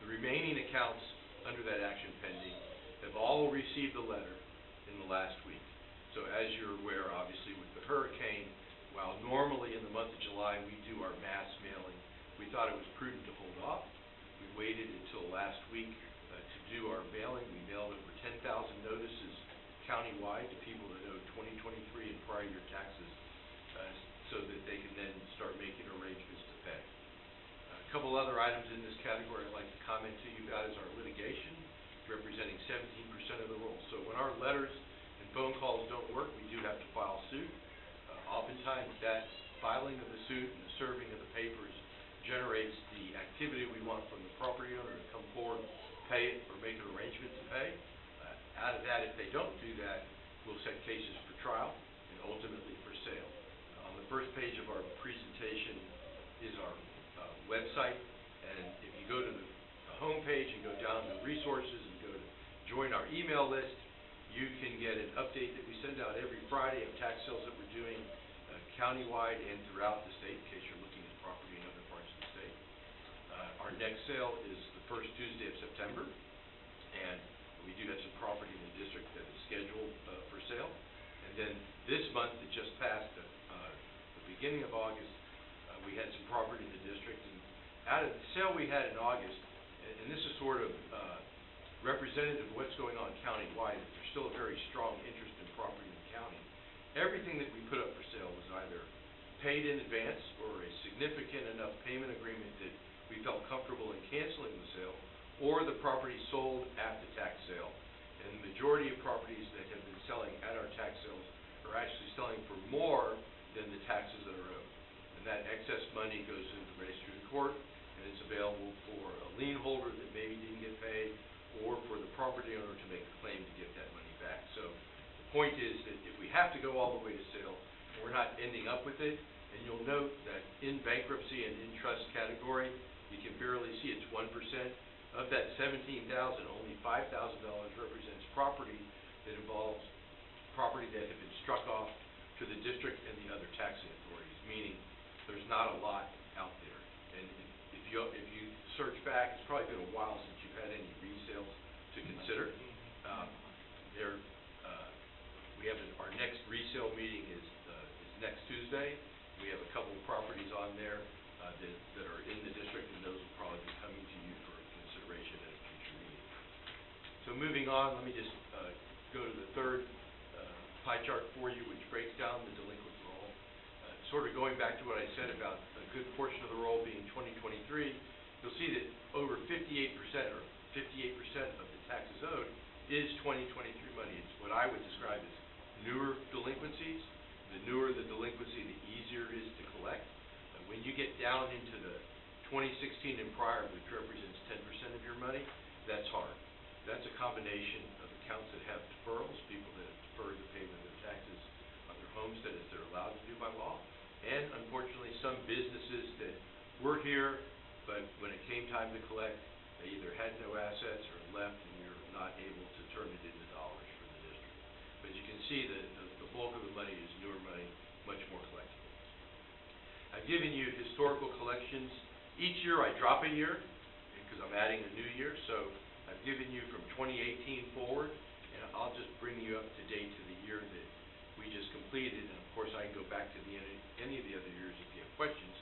The remaining accounts under that action pending have all received a letter in the last week. So as you're aware, obviously, with the hurricane, while normally in the month of July we do our mass mailing, we thought it was prudent to hold off. We waited until last week to do our mailing. We mailed over 10,000 notices countywide to people that owed 2023 and prior year taxes so that they can then start making arrangements to pay. A couple other items in this category I'd like to comment to you about is our litigation, representing 17% of the roll. So when our letters and phone calls don't work, we do have to file suit. Oftentimes that filing of the suit and the serving of the papers generates the activity we want from the property owner to come forward, pay it, or make an arrangement to pay. Out of that, if they don't do that, we'll set cases for trial and ultimately for sale. On the first page of our presentation is our website, and if you go to the home page and go down to resources and go to join our email list, you can get an update that we send out every Friday of tax sales that we're doing countywide and throughout the state, in case you're looking at property in other parts of the state. Our next sale is the first Tuesday of September, and we do have some property in the district that is scheduled for sale. And then this month that just passed, the beginning of August, we had some property in the district. And out of the sale we had in August, and this is sort of representative of what's going on countywide, there's still a very strong interest in property in the county. Everything that we put up for sale was either paid in advance or a significant enough payment agreement that we felt comfortable in canceling the sale, or the property sold at the tax sale. And the majority of properties that have been selling at our tax sales are actually selling for more than the taxes that are owed. And that excess money goes into the registry of the court, and it's available for a lien holder that maybe didn't get paid, or for the property owner to make a claim to get that money back. So the point is that if we have to go all the way to sale, we're not ending up with it. And you'll note that in bankruptcy and in trust category, you can barely see it's 1%. Of that $17,000, only $5,000 represents property that involves property that had been struck off to the district and the other taxing authorities, meaning there's not a lot out there. And if you search back, it's probably been a while since you've had any resales to consider. We have our next resale meeting is next Tuesday. We have a couple of properties on there that are in the district, and those will probably be coming to you for consideration at a future meeting. So So moving on, let me just go to the third pie chart for you, which breaks down the delinquent roll. Sort of going back to what I said about a good portion of the roll being 2023, you'll see that over 58% or 58% of the taxes owed is 2023 money. It's what I would describe as newer delinquencies. The newer the delinquency, the easier it is to collect. When you get down into the 2016 and prior, which represents 10% of your money, that's hard. That's a combination of accounts that have deferrals, people that have deferred the payment of their taxes on their homestead as they're allowed to do by law, and unfortunately some businesses that were here, but when it came time to collect, they either had no assets or left, and we were not able to turn it into dollars for the district. But you can see that the bulk of the money is newer money, much more collectible. I've given you historical collections. Each year I drop a year because I'm adding a new year, so I've given you from 2018 forward, and I'll just bring you up to date to the year that we just completed, and of course I can go back to any of the other years if you have questions.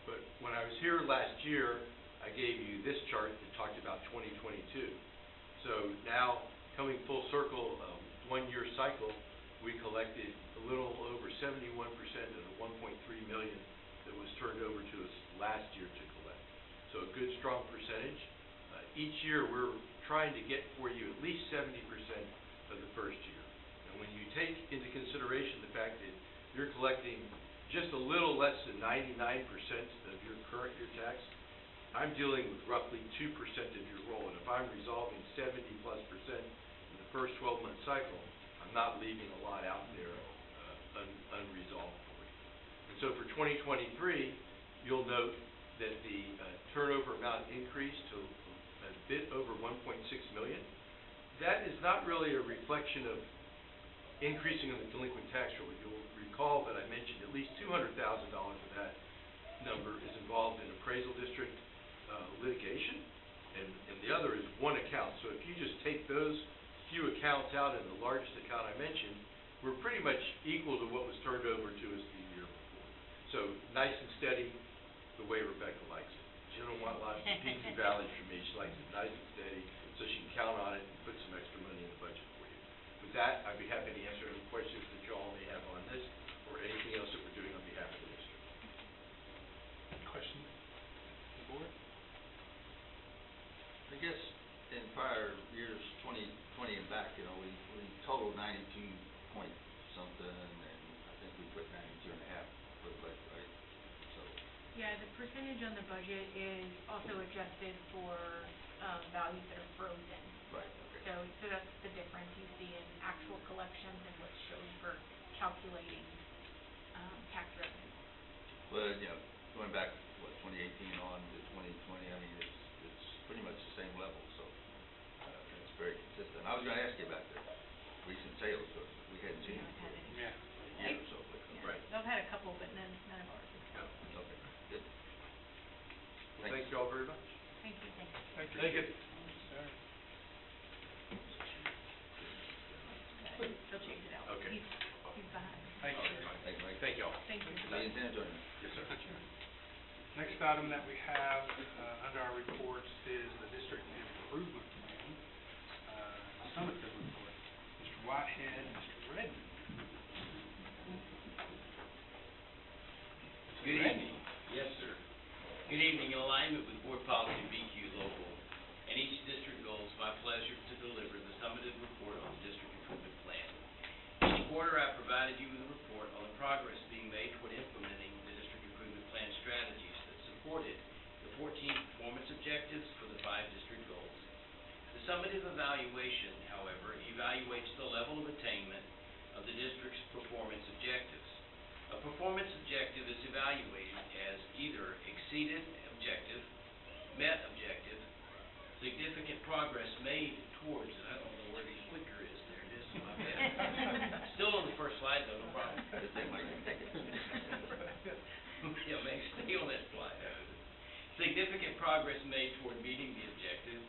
But when I was here last year, I gave you this chart that talked about 2022. So now, coming full circle, 1 year cycle, we collected a little over 71% of the 1.3 million that was turned over to us last year to collect. So a good, strong percentage. Each year, we're trying to get for you at least 70% of the first year. And when you take into consideration the fact that you're collecting just a little less than 99% of your current year tax, I'm dealing with roughly 2% of your roll. And if I'm resolving 70+% in the first 12-month cycle, I'm not leaving a lot out there unresolved for you. And so for 2023, you'll note that the turnover amount increased to a bit over 1.6 million. That is not really a reflection of increasing of the delinquent tax roll. You'll recall that I mentioned at least $200,000 of that number is involved in appraisal district litigation, and the other is one account. So if you just take those few accounts out and the largest account I mentioned, we're pretty much equal to what was turned over to us the year before. So nice and steady, the way Rebecca likes it. She don't want lots of peaks and valleys from me. She likes it nice and steady, so she can count on it and put some extra money in the budget for you. With that, I'd be happy to answer any questions that you all may have on this or anything else that we're doing on behalf of the district. Questions? The board? I guess in prior years, 2020 and back, you know, we totaled 92 point something, and I think we put 92 and a half for the budget, right? So. Yeah, the percentage on the budget is also adjusted for values that are frozen. Right, okay. So that's the difference you see in actual collections and what's shown for calculating tax revenue. But, you know, going back, what, 2018 on to 2020, I mean, it's pretty much the same level, so it's very consistent. I was gonna ask you about the recent sales, because we hadn't seen it for Yeah. a year or so. But, Yeah, Right. they've had a couple, but none of ours. yeah, okay, good. Well, thank you all very much. Thank you. Thank you. Thank you. He'll change it out. Okay. He's behind. Thank you. Thank you, Mike. Thank you all. Thank you. See you in San Antonio. Yes, sir. Next item that we have under our reports is the district improvement plan, summative report. Mr. Whitehead, Mr. Redmond. Good evening. Yes, sir. Good evening. In alignment with Board Policy BQ Local and each district goal, it's my pleasure to deliver the summative report on the district improvement plan. Each quarter, I provided you with a report on the progress being made toward implementing the district improvement plan strategies that supported the 14 performance objectives for the 5 district goals. The summative evaluation, however, evaluates the level of attainment of the district's performance objectives. A performance objective is evaluated as either exceeded objective, met objective, significant progress made towards, and I don't know where the clicker is, there it is, my bad. Still on the first slide though, no problem. Good thing, Mike. Yeah, maybe stay on that slide. Significant progress made toward meeting the objective,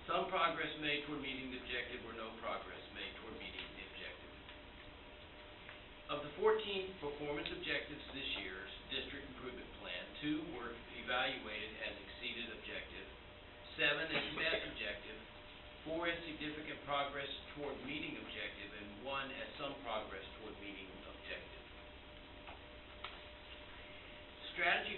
some progress made toward meeting the objective, or no progress made toward meeting the objective. Of the 14 performance objectives this year's district improvement plan, 2 were evaluated as exceeded objective, 7 as met objective, 4 as significant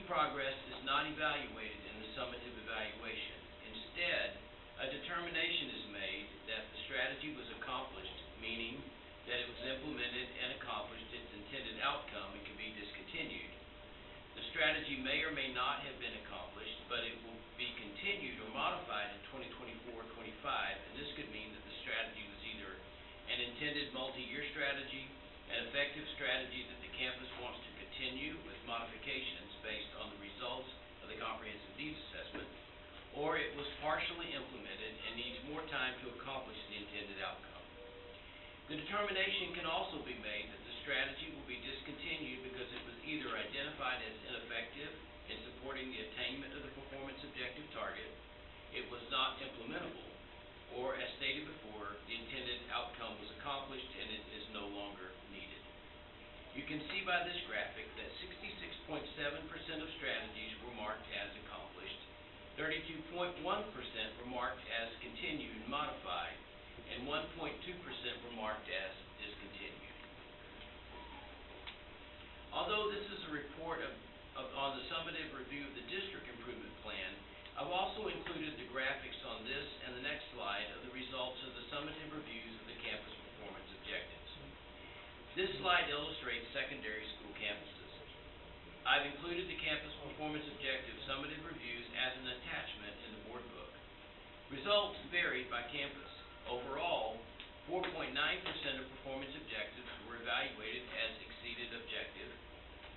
progress is not evaluated in the summative evaluation. Instead, a determination is made that the strategy was accomplished, meaning that it was implemented and accomplished its intended outcome and can be discontinued. The strategy may or may not have been accomplished, but it will be continued or modified in 2024-25, and this could mean that the strategy was either an intended multi-year strategy, an effective strategy that the campus wants to continue with modifications based on the results of the comprehensive needs assessment, or it was partially implemented and needs more time to accomplish the intended outcome. The determination can also be made that the strategy will be discontinued because it was either identified as ineffective in supporting the attainment of the performance objective target, it was not implementable, or as stated before, the intended outcome was accomplished and it is no longer needed. You can see by this graphic that 66.7% of strategies were marked as accomplished, 32.1% were marked as continued and modified, and 1.2% were marked as discontinued. Although this is a report on the summative review of the district improvement plan, I've also included the graphics on this and the next slide of the results of the summative reviews of the campus performance objectives. This slide illustrates secondary school campuses. I've included the campus performance objective summative reviews as an attachment in the board book. Results varied by campus. Overall, 4.9% of performance objectives were evaluated as exceeded objective,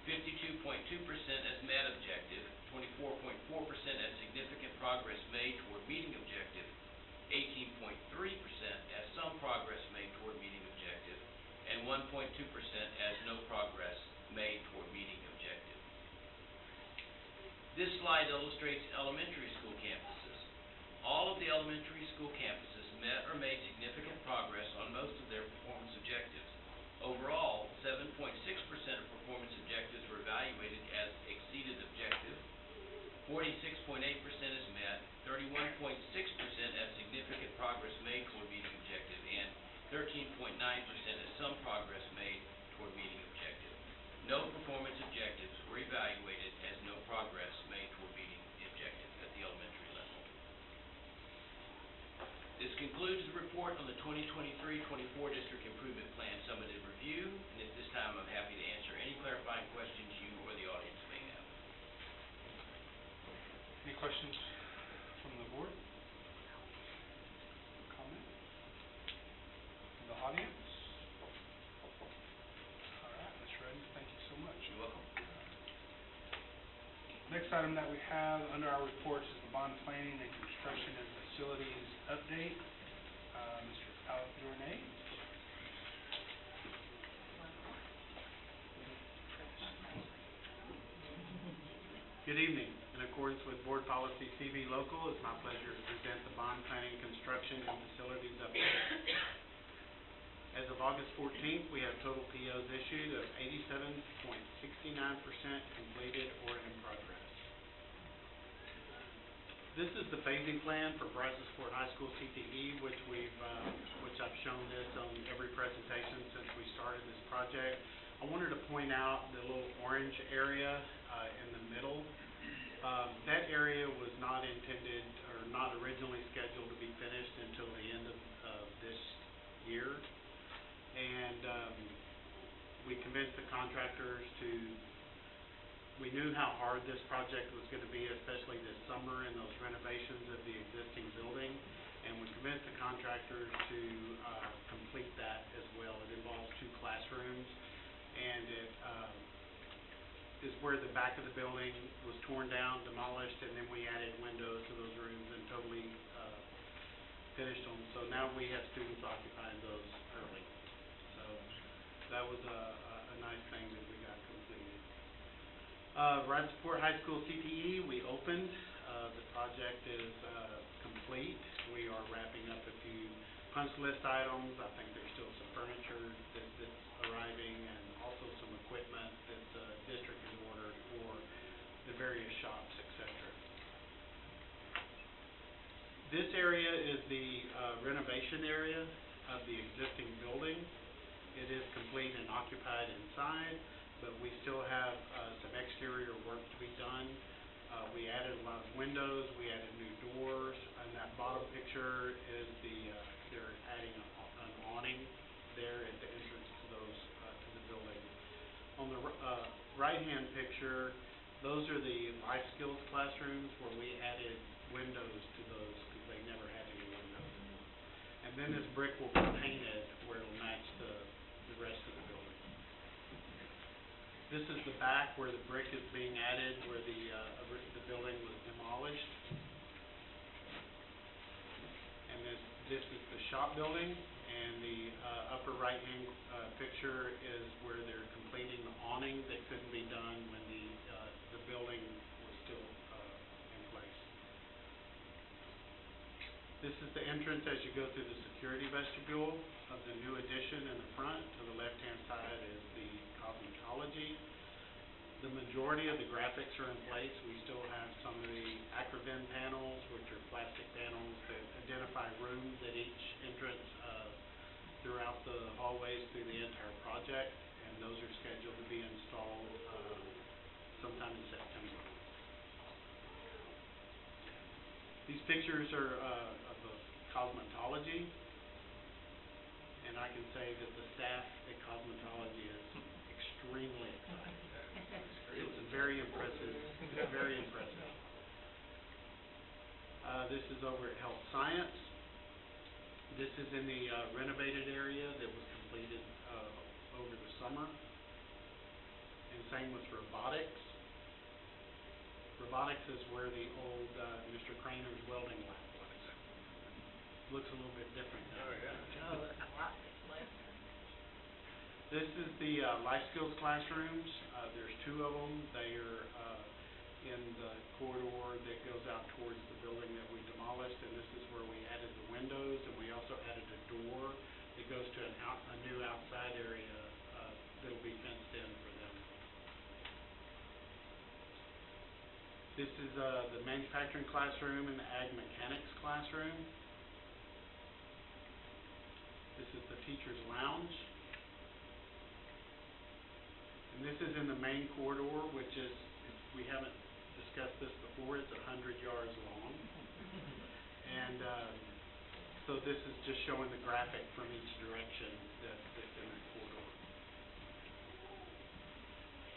52.2% as met objective, 24.4% as significant progress made toward meeting objective, 18.3% as some progress made toward meeting objective, and 1.2% as no progress made toward meeting objective. This slide illustrates elementary school campuses. All of the elementary school campuses met or made significant progress on most of their performance objectives. Overall, 7.6% of performance objectives were evaluated as exceeded objective, 46.8% is met, 31.6% as significant progress made toward meeting objective, and 13.9% as some progress made toward meeting objective. No performance objectives were evaluated as no progress made toward meeting the objective at the elementary level. This concludes the report on the 2023-24 District Improvement Plan Summative Review, and at this time I'm happy to answer any clarifying questions you or the audience may have. Any questions from the board? Comment? From the audience? All right, Ms. Redden, thank you so much. You're welcome. Next item that we have under our reports is the bond planning and construction and facilities update. Mr. Alverne. Good evening. In accordance with Board Policy CV Local, it's my pleasure to present the bond planning, construction, and facilities update. As of August 14th, we have total POs issued of 87.69% completed or in progress. This is the phasing plan for Brazosport High School CTE, which I've shown this on every presentation since we started this project. I wanted to point out the little orange area in the middle. That area was not intended or not originally scheduled to be finished until the end of this year. And we convinced the contractors we knew how hard this project was going to be, especially this summer in those renovations of the existing building. And we convinced the contractors to complete that as well. It involves 2 classrooms, and it is where the back of the building was torn down, demolished, and then we added windows to those rooms and totally finished them. So now we have students occupying those early. So that was a nice thing that we got completed. Brazosport High School CTE, we opened. The project is complete. We are wrapping up a few punch list items. I think there's still some furniture that's arriving, and also some equipment that the district has ordered for the various shops, etc. This area is the renovation area of the existing building. It is complete and occupied inside. but we still have some exterior work to be done. We added a lot of windows, we added new doors, and that bottom picture is they're adding an awning there at the entrance to to the building. On the right-hand picture, those are the life skills classrooms where we added windows to those because they never had any windows. And then this brick will be painted where it'll match the rest of the building. This is the back where the brick is being added, where the building was demolished. And this is the shop building, and the upper right-hand picture is where they're completing the awning that couldn't be done when the building was still in place. This is the entrance as you go through the security vestibule of the new addition in the front. To the left-hand side is the cosmetology. The majority of the graphics are in place. We still have some of the Acrovin panels, which are plastic panels that identify rooms at each entrance throughout the hallways through the entire project, and those are scheduled to be installed sometime in September. These pictures are of the cosmetology, and I can say that the staff at cosmetology is extremely excited. It's very impressive. It's very impressive. This is over at Health Science. This is in the renovated area that was completed over the summer. And same with robotics. Robotics is where the old Mr. Craner's welding lab was. Looks a little bit different now. Oh, that's a lot different. This is the life skills classrooms. There's two of them. They are in the corridor that goes out towards the building that we demolished, and this is where we added the windows, and we also added a door that goes to a new outside area that'll be fenced in for them. This is the manufacturing classroom and the ag mechanics classroom. This is the teacher's lounge. And this is in the main corridor, which is, we haven't discussed this before, it's 100 yards long. And so this is just showing the graphic from each direction that's in that corridor.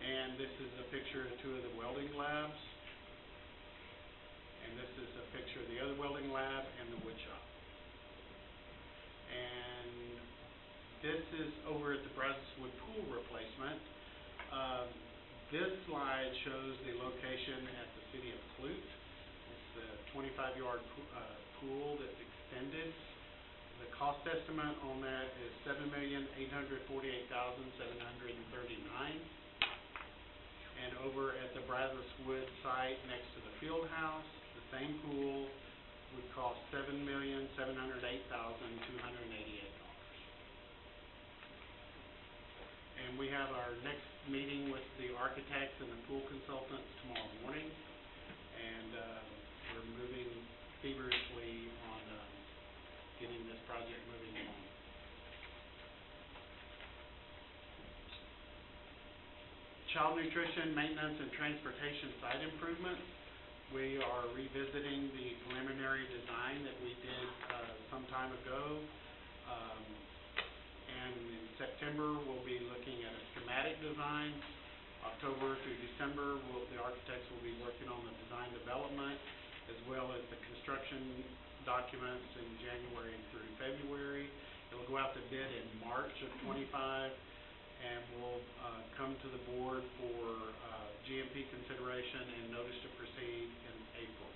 And this is a picture of two of the welding labs. And this is a picture of the other welding lab and the wood shop. And this is over at the Brazosport pool replacement. This slide shows the location at the city of Clute. It's the 25-yard pool that's extended. The cost estimate on that is $7,848,739. And over at the Brazosport site next to the field house, the same pool would cost $7,708,288. And we have our next meeting with the architects and the pool consultants tomorrow morning, and we're moving feverishly on getting this project moving along. Child nutrition, maintenance, and transportation site improvements. We are revisiting the preliminary design that we did some time ago. And in September, we'll be looking at a schematic design. October through December, the architects will be working on the design development as well as the construction documents in January through February. It will go out to bid in March of '25, and will come to the board for GMP consideration and notice to proceed in April.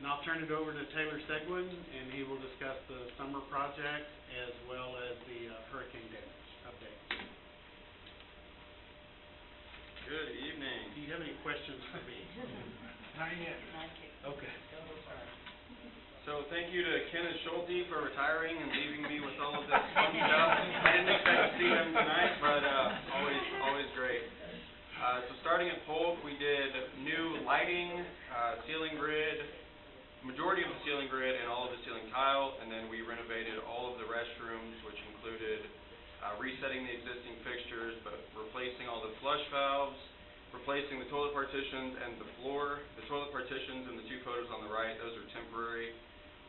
And I'll turn it over to Taylor Seguin, and he will discuss the summer project as well as the hurricane damage update. Good evening. Do you have any questions for me? Not yet. Okay. So thank you to Ken and Schulte for retiring and leaving me with all of this fun stuff. I didn't expect to see them tonight, but always great. So starting at Polk, we did new lighting, ceiling grid, majority of the ceiling grid and all of the ceiling tile, and then we renovated all of the restrooms, which included resetting the existing fixtures, but replacing all the flush valves, replacing the toilet partitions and the floor. The toilet partitions in the 2 photos on the right, those are temporary.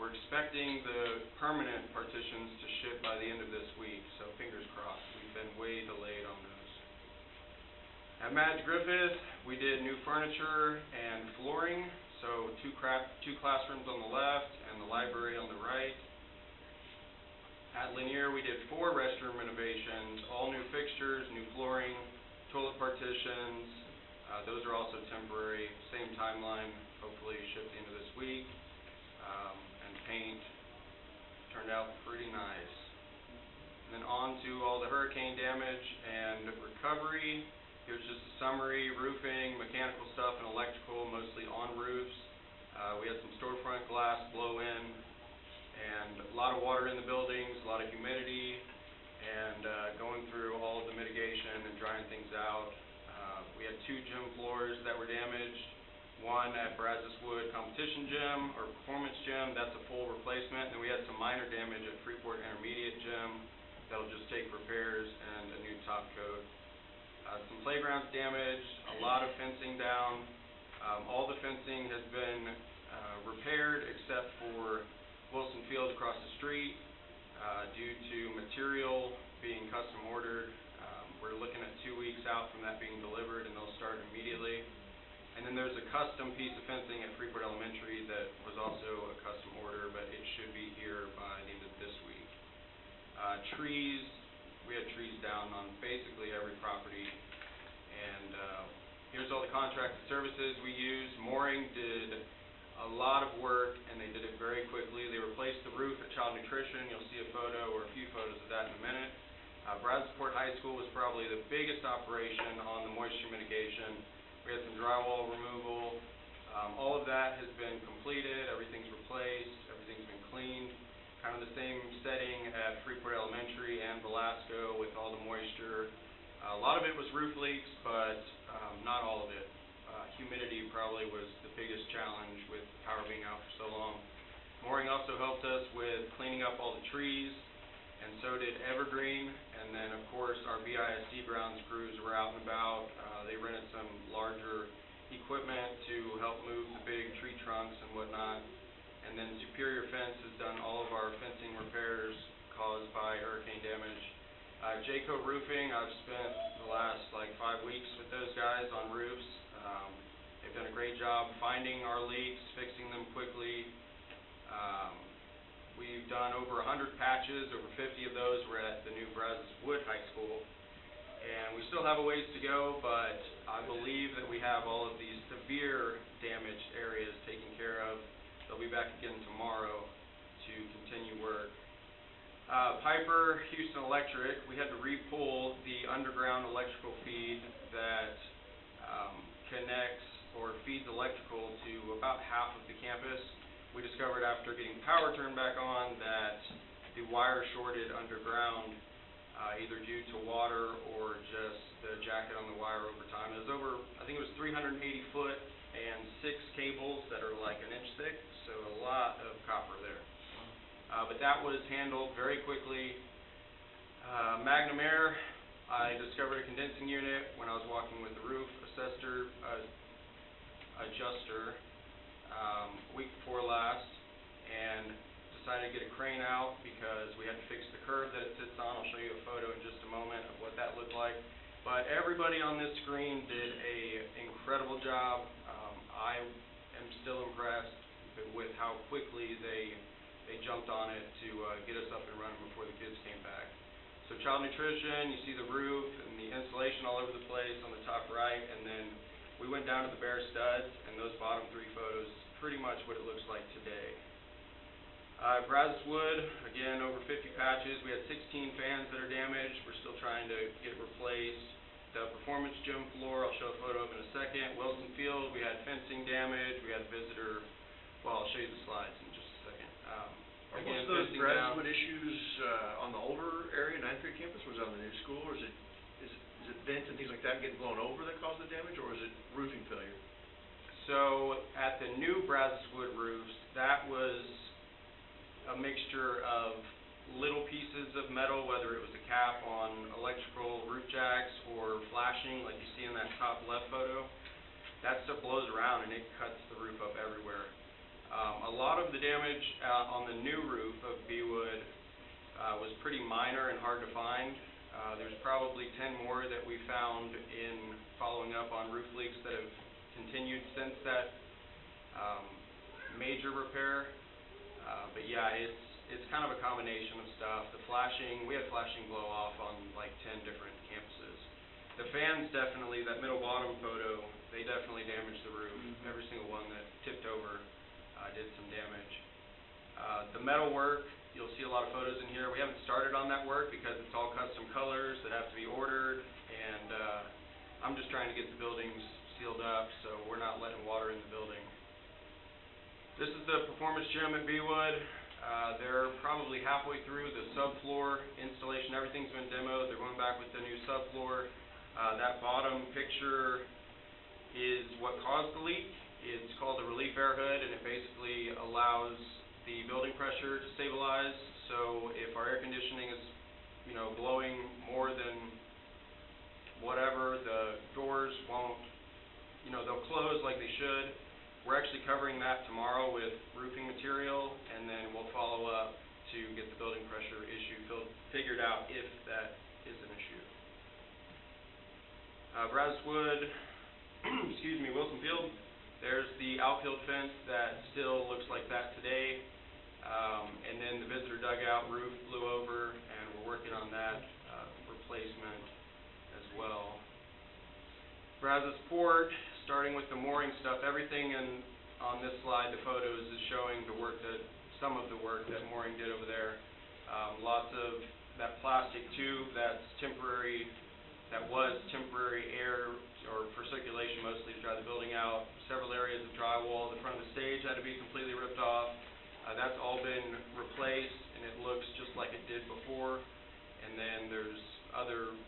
We're expecting the permanent partitions to ship by the end of this week, so fingers crossed. We've been way delayed on those. At Madge Griffith, we did new furniture and flooring, so 2 classrooms on the left and the library on the right. At Lanier, we did 4 restroom renovations, all new fixtures, new flooring, toilet partitions. Those are also temporary, same timeline, hopefully shipped the end of this week. And paint turned out pretty nice. And then on to all the hurricane damage and recovery. Here's just a summary: roofing, mechanical stuff, and electrical, mostly on roofs. We had some storefront glass blow in, and a lot of water in the buildings, a lot of humidity, and going through all of the mitigation and drying things out. We had 2 gym floors that were damaged. One at Brazosport Competition Gym, or Performance Gym, that's a full replacement. And we had some minor damage at Freeport Intermediate Gym. That'll just take repairs and a new top coat. Some playgrounds damaged, a lot of fencing down. All the fencing has been repaired except for Wilson Field across the street due to material being custom ordered. We're looking at 2 weeks out from that being delivered, and they'll start immediately. And then there's a custom piece of fencing at Freeport Elementary that was also a custom order, but it should be here by the end of this week. Trees, we had trees down on basically every property. And here's all the contracted services we used. Mooring did a lot of work, and they did it very quickly. They replaced the roof at Child Nutrition. You'll see a photo or a few photos of that in a minute. Brazosport High School was probably the biggest operation on the moisture mitigation. We had some drywall removal. All of that has been completed. Everything's replaced. Everything's been cleaned. Kind of the same setting at Freeport Elementary and Velasco with all the moisture. A lot of it was roof leaks, but not all of it. Humidity probably was the biggest challenge with power being out for so long. Mooring also helped us with cleaning up all the trees, and so did Evergreen. And then, of course, our BISD grounds crews were out and about. They rented some larger equipment to help move the big tree trunks and whatnot. And then Superior Fence has done all of our fencing repairs caused by hurricane damage. Jayco Roofing, I've spent the last 5 weeks with those guys on roofs. They've done a great job finding our leaks, fixing them quickly. We've done over 100 patches. Over 50 of those were at the new Brazosport High School. And we still have a ways to go, but I believe that we have all of these severe damaged areas taken care of. They'll be back again tomorrow to continue work. Piper Houston Electric, we had to re-pull the underground electrical feed that connects or feeds electrical to about half of the campus. We discovered after getting power turned back on that the wire shorted underground, either due to water or just the jacket on the wire over time. It was over, I think it was 380 foot and 6 cables that are like an inch thick, so a lot of copper there. But that was handled very quickly. Magnum Air, I discovered a condensing unit when I was walking with the roof adjuster week before last, and decided to get a crane out because we had to fix the curb that it sits on. I'll show you a photo in just a moment of what that looked like. But everybody on this screen did an incredible job. I am still impressed with how quickly they jumped on it to get us up and running before the kids came back. So Child Nutrition, you see the roof and the insulation all over the place on the top right, and then we went down to the bare studs, and those bottom 3 photos is pretty much what it looks like today. Brazosport, again, over 50 patches. We had 16 fans that are damaged. We're still trying to get replaced. The Performance Gym floor, I'll show a photo of in a second. Wilson Field, we had fencing damage. We had visitor, well, I'll show you the slides in just a second. Are Again, most of those fencing down. Brazosport issues on the older area, 9th grade campus, was it on the new school, or is it vents and things like that getting blown over that caused the damage, or is it roofing failure? So at the new Brazosport roofs, that was a mixture of little pieces of metal, whether it was a cap on electrical roof jacks or flashing like you see in that top left photo, that stuff blows around and it cuts the roof up everywhere. A lot of the damage on the new roof of Beewood was pretty minor and hard to find. There's probably 10 more that we found in following up on roof leaks that have continued since that major repair. But yeah, it's kind of a combination of stuff. The flashing, we had flashing blow off on like 10 different campuses. The fans definitely, that middle bottom photo, they definitely damaged the roof. Every single one that tipped over did some damage. The metal work, you'll see a lot of photos in here. We haven't started on that work because it's all custom colors that have to be ordered, and I'm just trying to get the buildings sealed up so we're not letting water in the building. This is the performance gym at Beewood. They're probably halfway through the subfloor installation. Everything's been demoed. They're going back with the new subfloor. That bottom picture is what caused the leak. It's called a relief air hood, and it basically allows the building pressure to stabilize. So if our air conditioning is, blowing more than whatever, the doors won't, they'll close like they should. We're actually covering that tomorrow with roofing material, and then we'll follow up to get the building pressure issue figured out if that is an issue. Brazosport, Wilson Field. There's the outfield fence that still looks like that today. And then the visitor dugout roof blew over, and we're working on that replacement as well. Brazosport, starting with the mooring stuff, everything on this slide, the photos, is showing some of the work that mooring did over there. Lots of that plastic tube that was temporary air or for circulation mostly to dry the building out. Several areas of drywall. The front of the stage had to be completely ripped off. That's all been replaced, and it looks just like it did before. And then there's other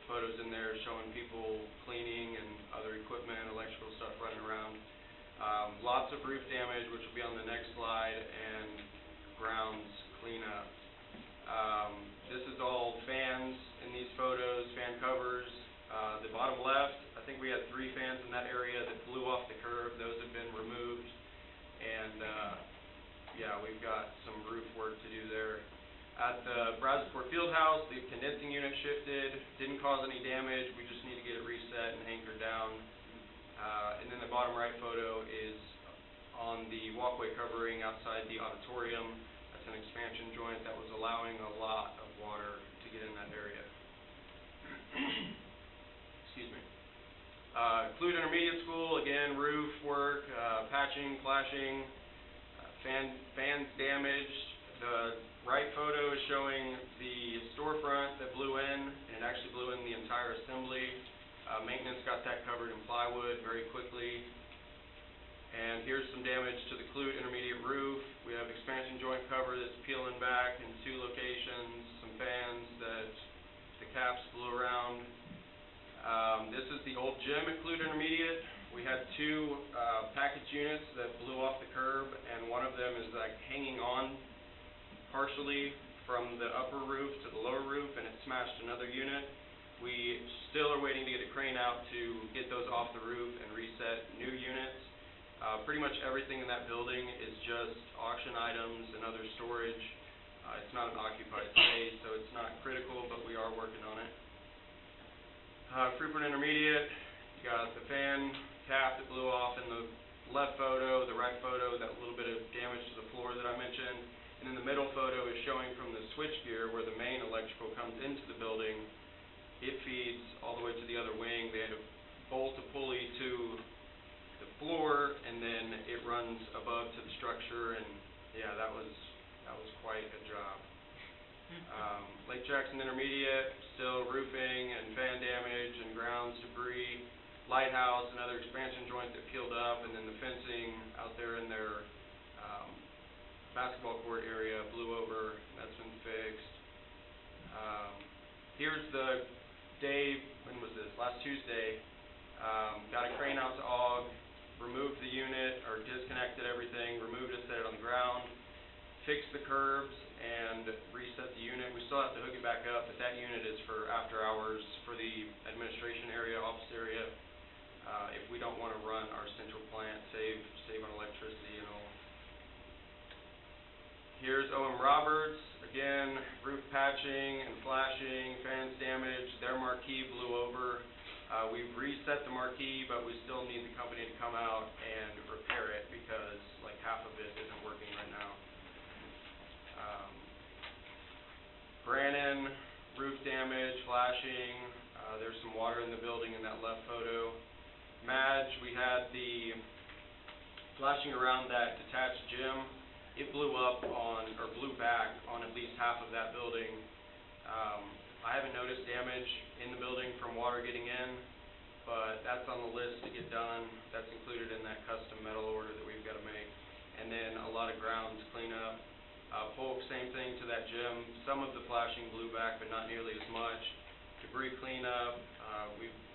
photos in there showing people cleaning and other equipment, electrical stuff running around. Lots of roof damage, which will be on the next slide, and grounds cleanup. This is all fans in these photos, fan covers. The bottom left, I think we had 3 fans in that area that blew off the curb. Those have been removed, and yeah, we've got some roof work to do there. At the Brazosport Fieldhouse, the condensing unit shifted, didn't cause any damage. We just need to get it reset and anchored down. And then the bottom right photo is on the walkway covering outside the auditorium. That's an expansion joint that was allowing a lot of water to get in that area. Excuse me. Clute Intermediate School, again, roof work, patching, flashing, fans damaged. The right photo is showing the storefront that blew in, and it actually blew in the entire assembly. Maintenance got that covered in plywood very quickly. And here's some damage to the Clute Intermediate roof. We have expansion joint cover that's peeling back in 2 locations, some fans that the caps blew around. This is the old gym at Clute Intermediate. We had 2 package units that blew off the curb, and one of them is like hanging on partially from the upper roof to the lower roof, and it smashed another unit. We still are waiting to get a crane out to get those off the roof and reset new units. Pretty much everything in that building is just auction items and other storage. It's not an occupied space, so it's not critical, but we are working on it. Freeport Intermediate, you got the fan cap that blew off in the left photo, the right photo, that little bit of damage to the floor that I mentioned. And then the middle photo is showing from the switchgear where the main electrical comes into the building. It feeds all the way to the other wing. They had to bolt a pulley to the floor, and then it runs above to the structure, and yeah, that was quite a job. Lake Jackson Intermediate, still roofing and fan damage and grounds debris. Lighthouse, another expansion joint that peeled up, and then the fencing out there in their basketball court area blew over. That's been fixed. Here's the day, when was this? Last Tuesday. Got a crane out to AUG, removed the unit, or disconnected everything, removed it, set it on the ground, fix the curbs and reset the unit. We still have to hook it back up, but that unit is for after hours for the administration area, office area. If we don't want to run our central plant, save on electricity and all. Here's O.M. Roberts, again, roof patching and flashing, fans damaged, their marquee blew over. We've reset the marquee, but we still need the company to come out and repair it because like half of it isn't working right now. Brannon, roof damage, flashing, there's some water in the building in that left photo. Madge, we had the flashing around that detached gym. It blew back on at least half of that building. I haven't noticed damage in the building from water getting in, but that's on the list to get done. That's included in that custom metal order that we've got to make. And then a lot of grounds cleanup. Polk, same thing to that gym. Some of the flashing blew back, but not nearly as much. Debris cleanup.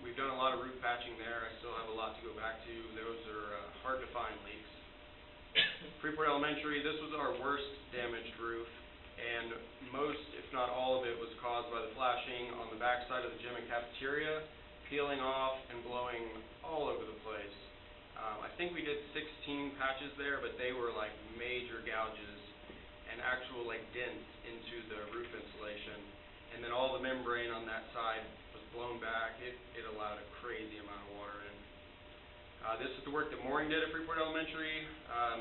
We've done a lot of roof patching there. I still have a lot to go back to. Those are hard to find leaks. Freeport Elementary, this was our worst damaged roof, and most, if not all of it, was caused by the flashing on the back side of the gym and cafeteria, peeling off and blowing all over the place. I think we did 16 patches there, but they were like major gouges and actual like dents into the roof insulation. And then all the membrane on that side was blown back. It allowed a crazy amount of water in. This is the work that Mooring did at Freeport Elementary.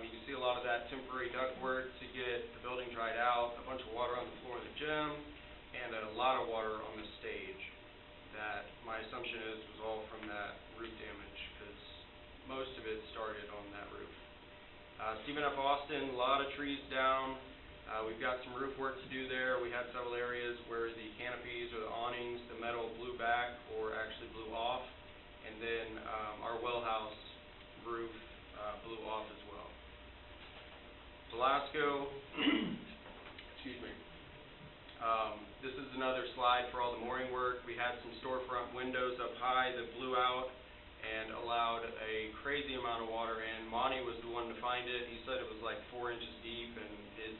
You can see a lot of that temporary duct work to get the building dried out, a bunch of water on the floor of the gym, and a lot of water on the stage. That, my assumption is, was all from that roof damage, because most of it started on that roof. Stephen F. Austin, a lot of trees down. We've got some roof work to do there. We had several areas where the canopies or the awnings, the metal blew back or actually blew off. And then our well house roof blew off as well. Velasco, excuse me. This is another slide for all the mooring work. We had some storefront windows up high that blew out and allowed a crazy amount of water in. Monty was the one to find it. He said it was like 4 inches deep and his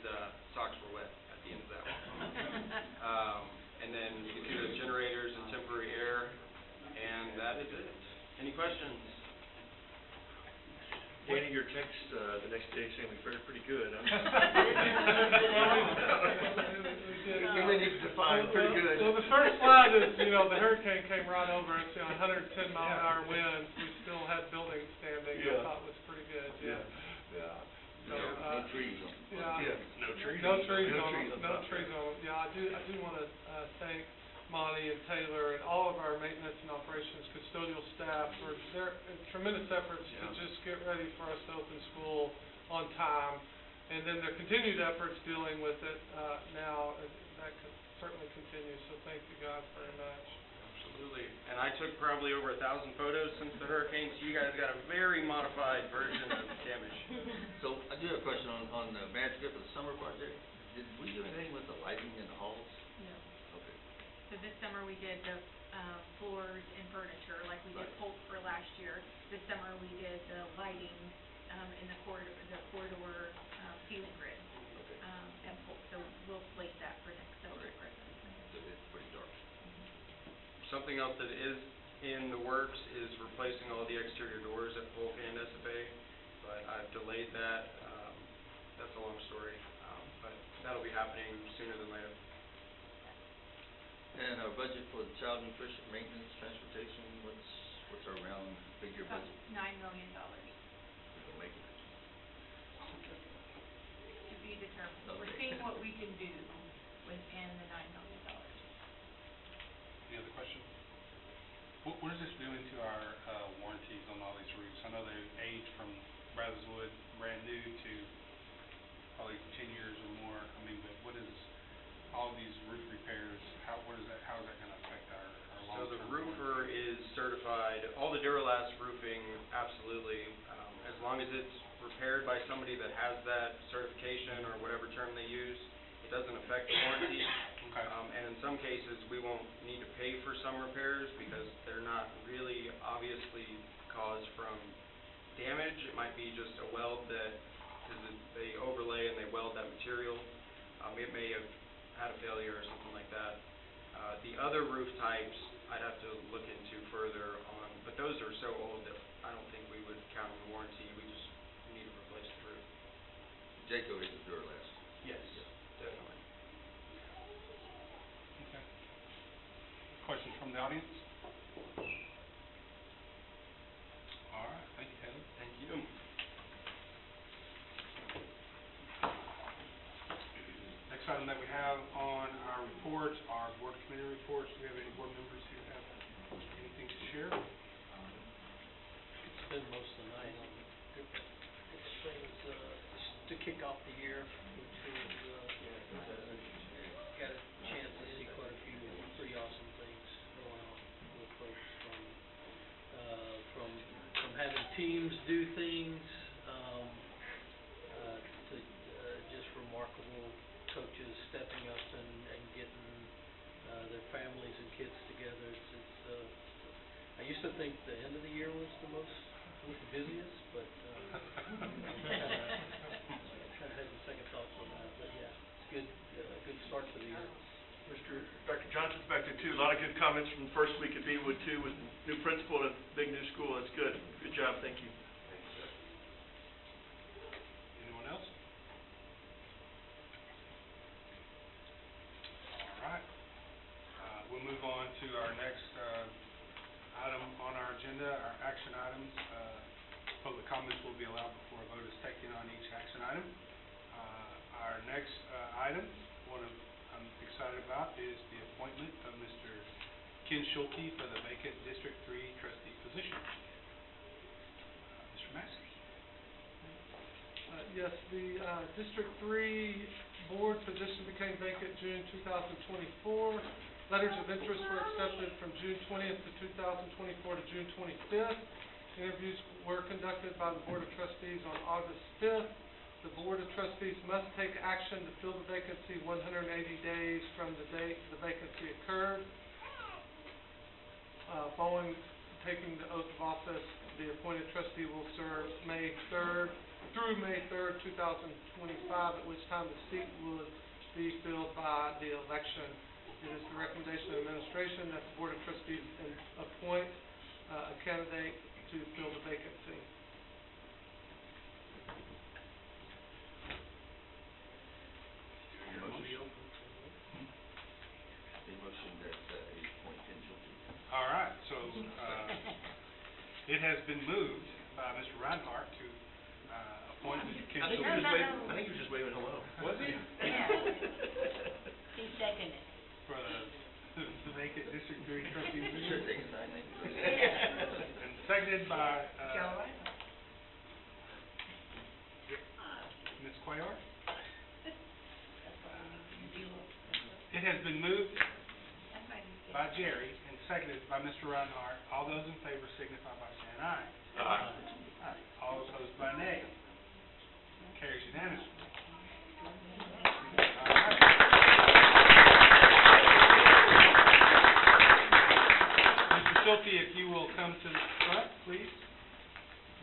socks were wet at the end of that one. And then you can see the generators and temporary air, and that is it. Any questions? Danny, your text the next day saying we fared pretty good. You may need to define pretty good. So the first slide is, the hurricane came right over us, 110 mile an hour winds. We still had buildings standing. I thought was pretty good. Yeah. So, No trees on it. Yeah. No trees. No trees on them. Yeah, I do want to thank Monty and Taylor and all of our maintenance and operations custodial staff for their tremendous efforts to just get ready for us to open school on time. And then their continued efforts dealing with it now, that certainly continues. So thank you guys very much. Absolutely. And I took probably over 1,000 photos since the hurricane, so you guys got a very modified version of damage. So I do have a question on the manuscript of the summer project. Did we do anything with the lighting in the halls? No. Okay. So this summer we did the floors and furniture, like we did Polk for last year. This summer we did the lighting in the corridor ceiling grid at Polk. So we'll slate that for next summer. So it's pretty dark. Something else that is in the works is replacing all the exterior doors at Polk and SFA, but I've delayed that. That's a long story, but that'll be happening sooner than later. And our budget for the child nutrition, maintenance, transportation, what's our round figure budget? $9 million We'll make it. to be determined. We're Okay. seeing what we can do within the $9 million. Any other questions? What is this doing to our warranties on all these roofs? I know they've aged from Brazosport brand new to probably 10 years or more. I mean, but what is all these roof repairs? How is that going to affect our long-term? So the roofer is certified. All the Duralast roofing, absolutely. As long as it's repaired by somebody that has that certification or whatever term they use, it doesn't affect the warranty. Okay. And in some cases, we won't need to pay for some repairs because they're not really obviously caused from damage. It might be just a weld that, because they overlay and they weld weld that material. It may have had a failure or something like that. The other roof types, I'd have to look into further on, but those are so old that I don't think we would count on the warranty. We just need to replace the roof. Jayco is the Duralast. Yes, definitely. Okay. Questions from the audience? All right, thank you, Heather. Thank you. Next item that we have on our reports are board committee reports. Do we have any board members who have anything to share? Spend most of the night on good things, to kick off the year, which was, got a chance to see quite a few pretty awesome things going on with folks from having teams do things, to, just remarkable coaches stepping up and getting, their families and kids together. I used to think the end of the year was the busiest, but, kind of had some second thoughts on that, but yeah, it's good start to the year. Dr. Johnson's back there too. A lot of good comments from the first week at Beechwood too, with new principal and a big new school. That's good. Good job. Thank you. Anyone else? All right. We'll move on to our next item on our agenda, our action items. Public comments will be allowed before a vote is taken on each action item. Our next item, I'm excited about, is the appointment of Mr. Ken Schulte for the vacant District 3 trustee position. Mr. Masters. Yes, the District 3 board position became vacant June 2024. Letters of interest were accepted from June 20th to 2024 to June 25th. Interviews were conducted by the Board of Trustees on August 5th. The Board of Trustees must take action to fill the vacancy 180 days from the date the vacancy occurred. Following taking the oath of office, the appointed trustee will serve May 3rd through May 3rd, 2025, at which time the seat would be filled by the election. It is the recommendation of administration that the Board of Trustees appoint a candidate to fill the vacancy. Motion that appoint Ken Schulte. All right, so it has been moved by Mr. Reinhardt to appoint Mr. Ken I think Schulte he was just waving hello. Was he? Yeah. He seconded. For the vacant District 3 trustee Sure, position. take a sign, thank you. And seconded by Joe Reinhardt. Ms. Cuellar. That's what we do. It has been moved That's why he's by Jerry and seconded by Mr. Reinhardt. All those in favor signify by saying aye. Aye. All opposed by nay. Carries unanimously. All right. Mr. Schulte, if you will come to the front, please.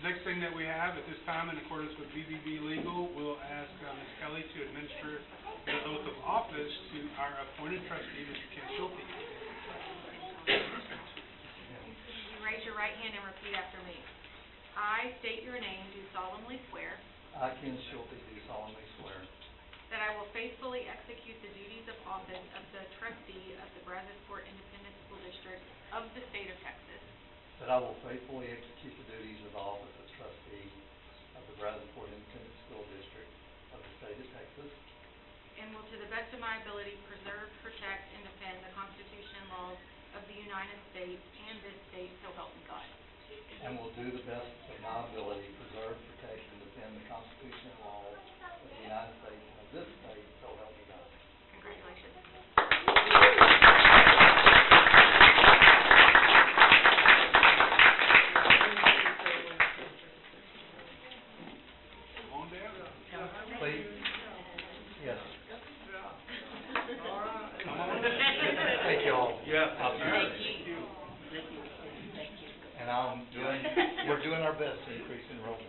Next thing that we have at this time, in accordance with BBB Legal, we'll ask Ms. Kelly to administer the oath of office to our appointed trustee, Mr. Ken Schulte. You raise your right hand and repeat after me. I state your name, do solemnly swear I, Ken Schulte, do solemnly swear that I will faithfully execute the duties of office of the trustee of the Brazosport Independent School District of the state of Texas, that I will faithfully execute the duties of the office of trustee of the Brazosport Independent School District of the state of Texas, and will to the best of my ability preserve, protect, and defend the Constitution and laws of the United States and this state, so help me God. and will do the best of my ability preserve, protect, and defend the Constitution and laws of the United States and of this state, so help me God. Congratulations. Come on down. Please. Yes. Come on. Thank you all. Yeah. Thank you. And we're doing our best to increase enrollment.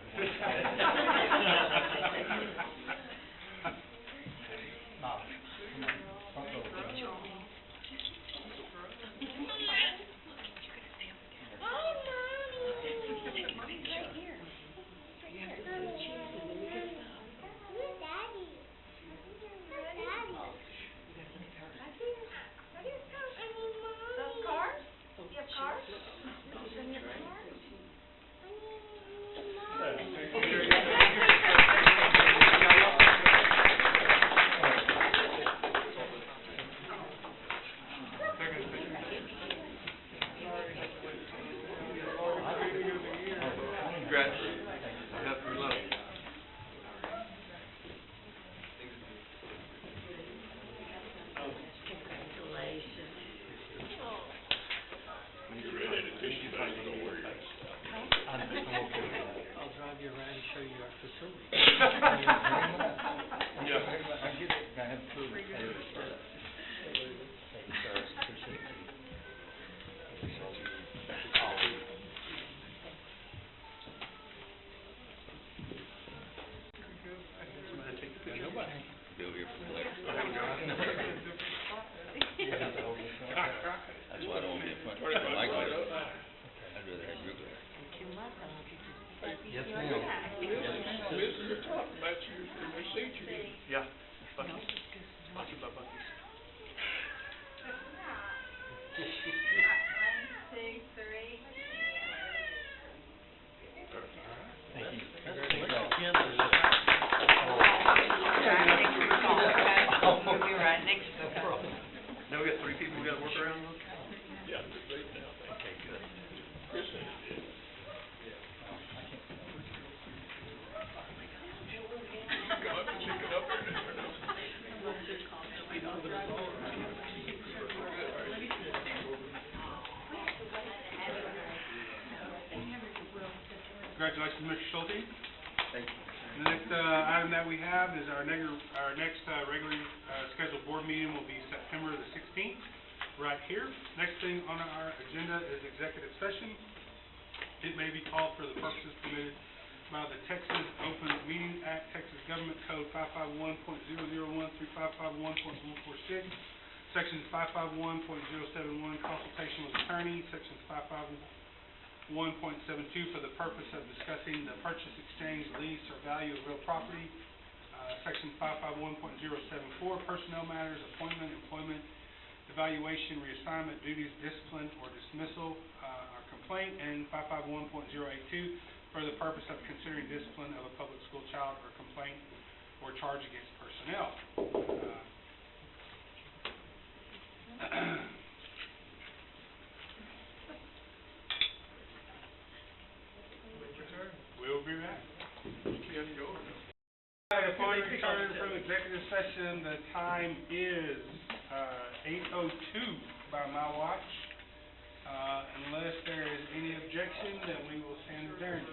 over here for flair. Yeah, the whole thing. That's why I don't want to be in front, I like glitter. I'd rather have your glitter. Yes, ma'am. Yeah. Bucky. Sponsored by Bucky. Ken, We'll be right next to the phone. Now we got three people we gotta work around? Okay, good. Congratulations, Mr. Schulte. Thank you. The next item that we have is our next regularly scheduled board meeting will be September the 16th, right here. Next thing on our agenda is executive session. It may be called for the purposes permitted by the Texas Open Meeting Act, Texas Government Code 551.001 through 551.146, Sections 551.071, consultation with attorney, Sections 551.72 for the purpose of discussing the purchase, exchange, lease, or value of real property. Section 551.074, personnel matters, appointment, employment, evaluation, reassignment, duties, discipline, or dismissal, or complaint. And 551.082 for the purpose of considering discipline of a public school child or complaint or charge against personnel. We'll be back. Upon return from executive session, the time is 8:02 by my watch. Unless there is any objection, then we will stand adjourned.